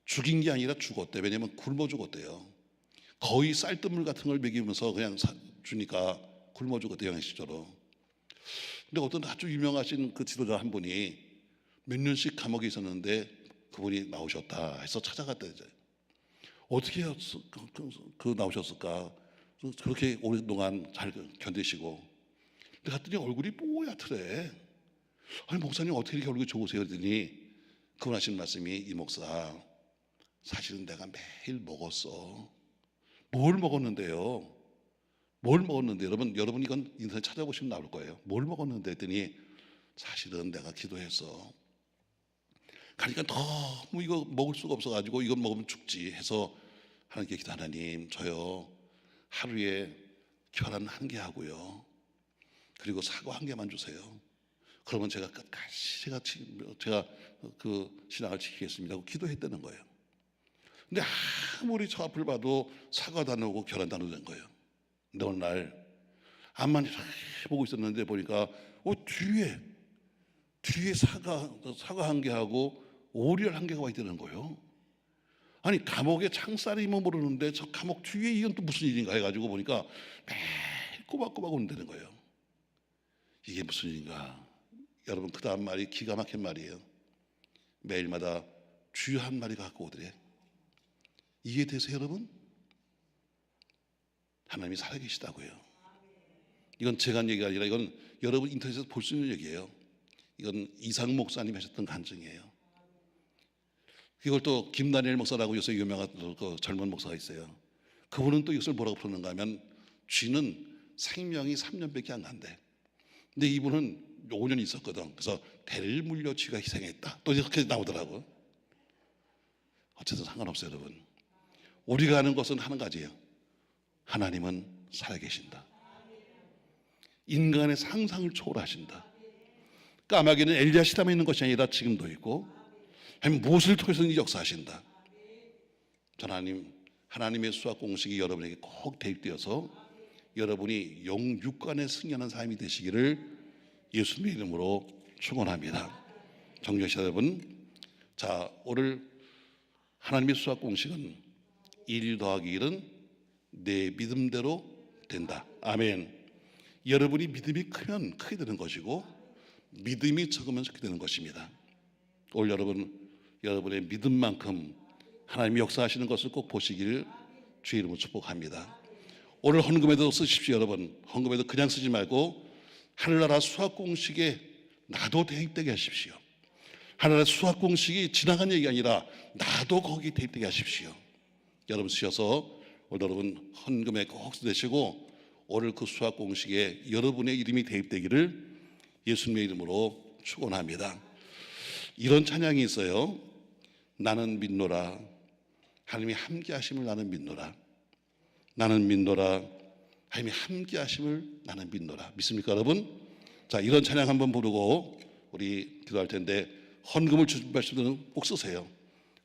죽인 게 아니라 죽었대. 왜냐면 굶어 죽었대요. 거의 쌀뜨물 같은 걸 먹이면서 그냥 주니까 굶어 죽었대 영양실조로. 근데 어떤 아주 유명하신 그 지도자 한 분이 몇 년씩 감옥에 있었는데 그분이 나오셨다 해서 찾아갔다 이제. 어떻게 나오셨을까? 그렇게 오랫동안 잘 견디시고. 근데 갔더니 얼굴이 뽀얗더래. 아니 목사님 어떻게 이렇게 얼굴이 좋으세요? 그랬더니 그분 하신 말씀이, 이 목사 사실은 내가 매일 먹었어. 뭘 먹었는데요? 뭘 먹었는데 여러분 이건 인터넷 찾아보시면 나올 거예요. 뭘 먹었는데 했더니 사실은 내가 기도했어. 가니까 너무 이거 먹을 수가 없어가지고 이거 먹으면 죽지 해서 하나님께 기도, 하나님 저요 하루에 계란 1개 하고요 그리고 사과 1개만 주세요. 그러면 제가 끝까지 제가 그 신앙을 지키겠습니다 하고 기도했다는 거예요. 근데 아무리 저 앞을 봐도 사과도 안 오고 계란도 안 오는 거예요. 근데 어느 날 앞만 이렇게 보고 있었는데 보니까 뒤에 사과 1개 하고 오리알 1개가 와 있다는 거예요. 아니 감옥에 창살이면 모르는데 저 감옥 뒤에 이건 또 무슨 일인가 해가지고 보니까 매일 꼬박꼬박 온다는 거예요. 이게 무슨 일인가? 여러분 그 다음 말이 기가 막힌 말이에요. 매일마다 쥐 1마리가 갖고 오더래. 이해되세요 여러분? 하나님이 살아계시다고요. 이건 제가 한 얘기가 아니라 이건 여러분 인터넷에서 볼 수 있는 얘기예요. 이건 이상 목사님이 하셨던 간증이에요. 이걸 또 김다니엘 목사라고 요새 유명한 그 젊은 목사가 있어요. 그분은 또 이것을 뭐라고 부르는가 하면 쥐는 생명이 3년밖에 안 간대. 근데 이분은 5년 있었거든. 그래서 대를 물려 쥐가 희생했다. 또 이렇게 나오더라고. 어쨌든 상관없어요 여러분. 우리가 하는 것은 한 가지예요. 하나님은 살아계신다. 인간의 상상을 초월하신다. 까마귀는 엘리야 시담에 있는 것이 아니라 지금도 있고 무엇을 통해서든지 역사하신다. 하나님의 수학 공식이 여러분에게 꼭 대입되어서 여러분이 영육간에 승리하는 삶이 되시기를 예수님의 이름으로 축원합니다. 정교시 여러분, 자 오늘 하나님의 수학 공식은 1 더하기 1은 내 믿음대로 된다. 아멘. 여러분이 믿음이 크면 크게 되는 것이고 믿음이 적으면 적게 되는 것입니다. 오늘 여러분의 믿음만큼 하나님이 역사하시는 것을 꼭 보시기를 주의 이름으로 축복합니다. 오늘 헌금에도 쓰십시오 여러분. 헌금에도 그냥 쓰지 말고 하늘나라 수학 공식에 나도 대입되게 하십시오. 하늘나라 수학 공식이 지나간 얘기가 아니라 나도 거기 대입되게 하십시오. 여러분 쓰셔서 오늘 여러분 헌금에 꼭 쓰시고 오늘 그 수학 공식에 여러분의 이름이 대입되기를 예수님의 이름으로 축원합니다. 이런 찬양이 있어요. 나는 믿노라. 하나님이 함께 하심을 나는 믿노라. 나는 믿노라. 하나님이 함께 하심을 나는 믿노라. 믿습니까 여러분? 자 이런 찬양 한번 부르고 우리 기도할 텐데 헌금을 준비하실 분들은 꼭 쓰세요.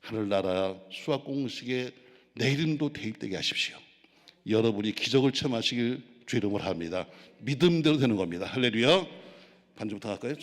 하늘나라 수학 공식에 내 이름도 대입되게 하십시오. 여러분이 기적을 체험하시길 주 이름으로 합니다. 믿음대로 되는 겁니다. 할렐루야. 반주부터 할까요? 좀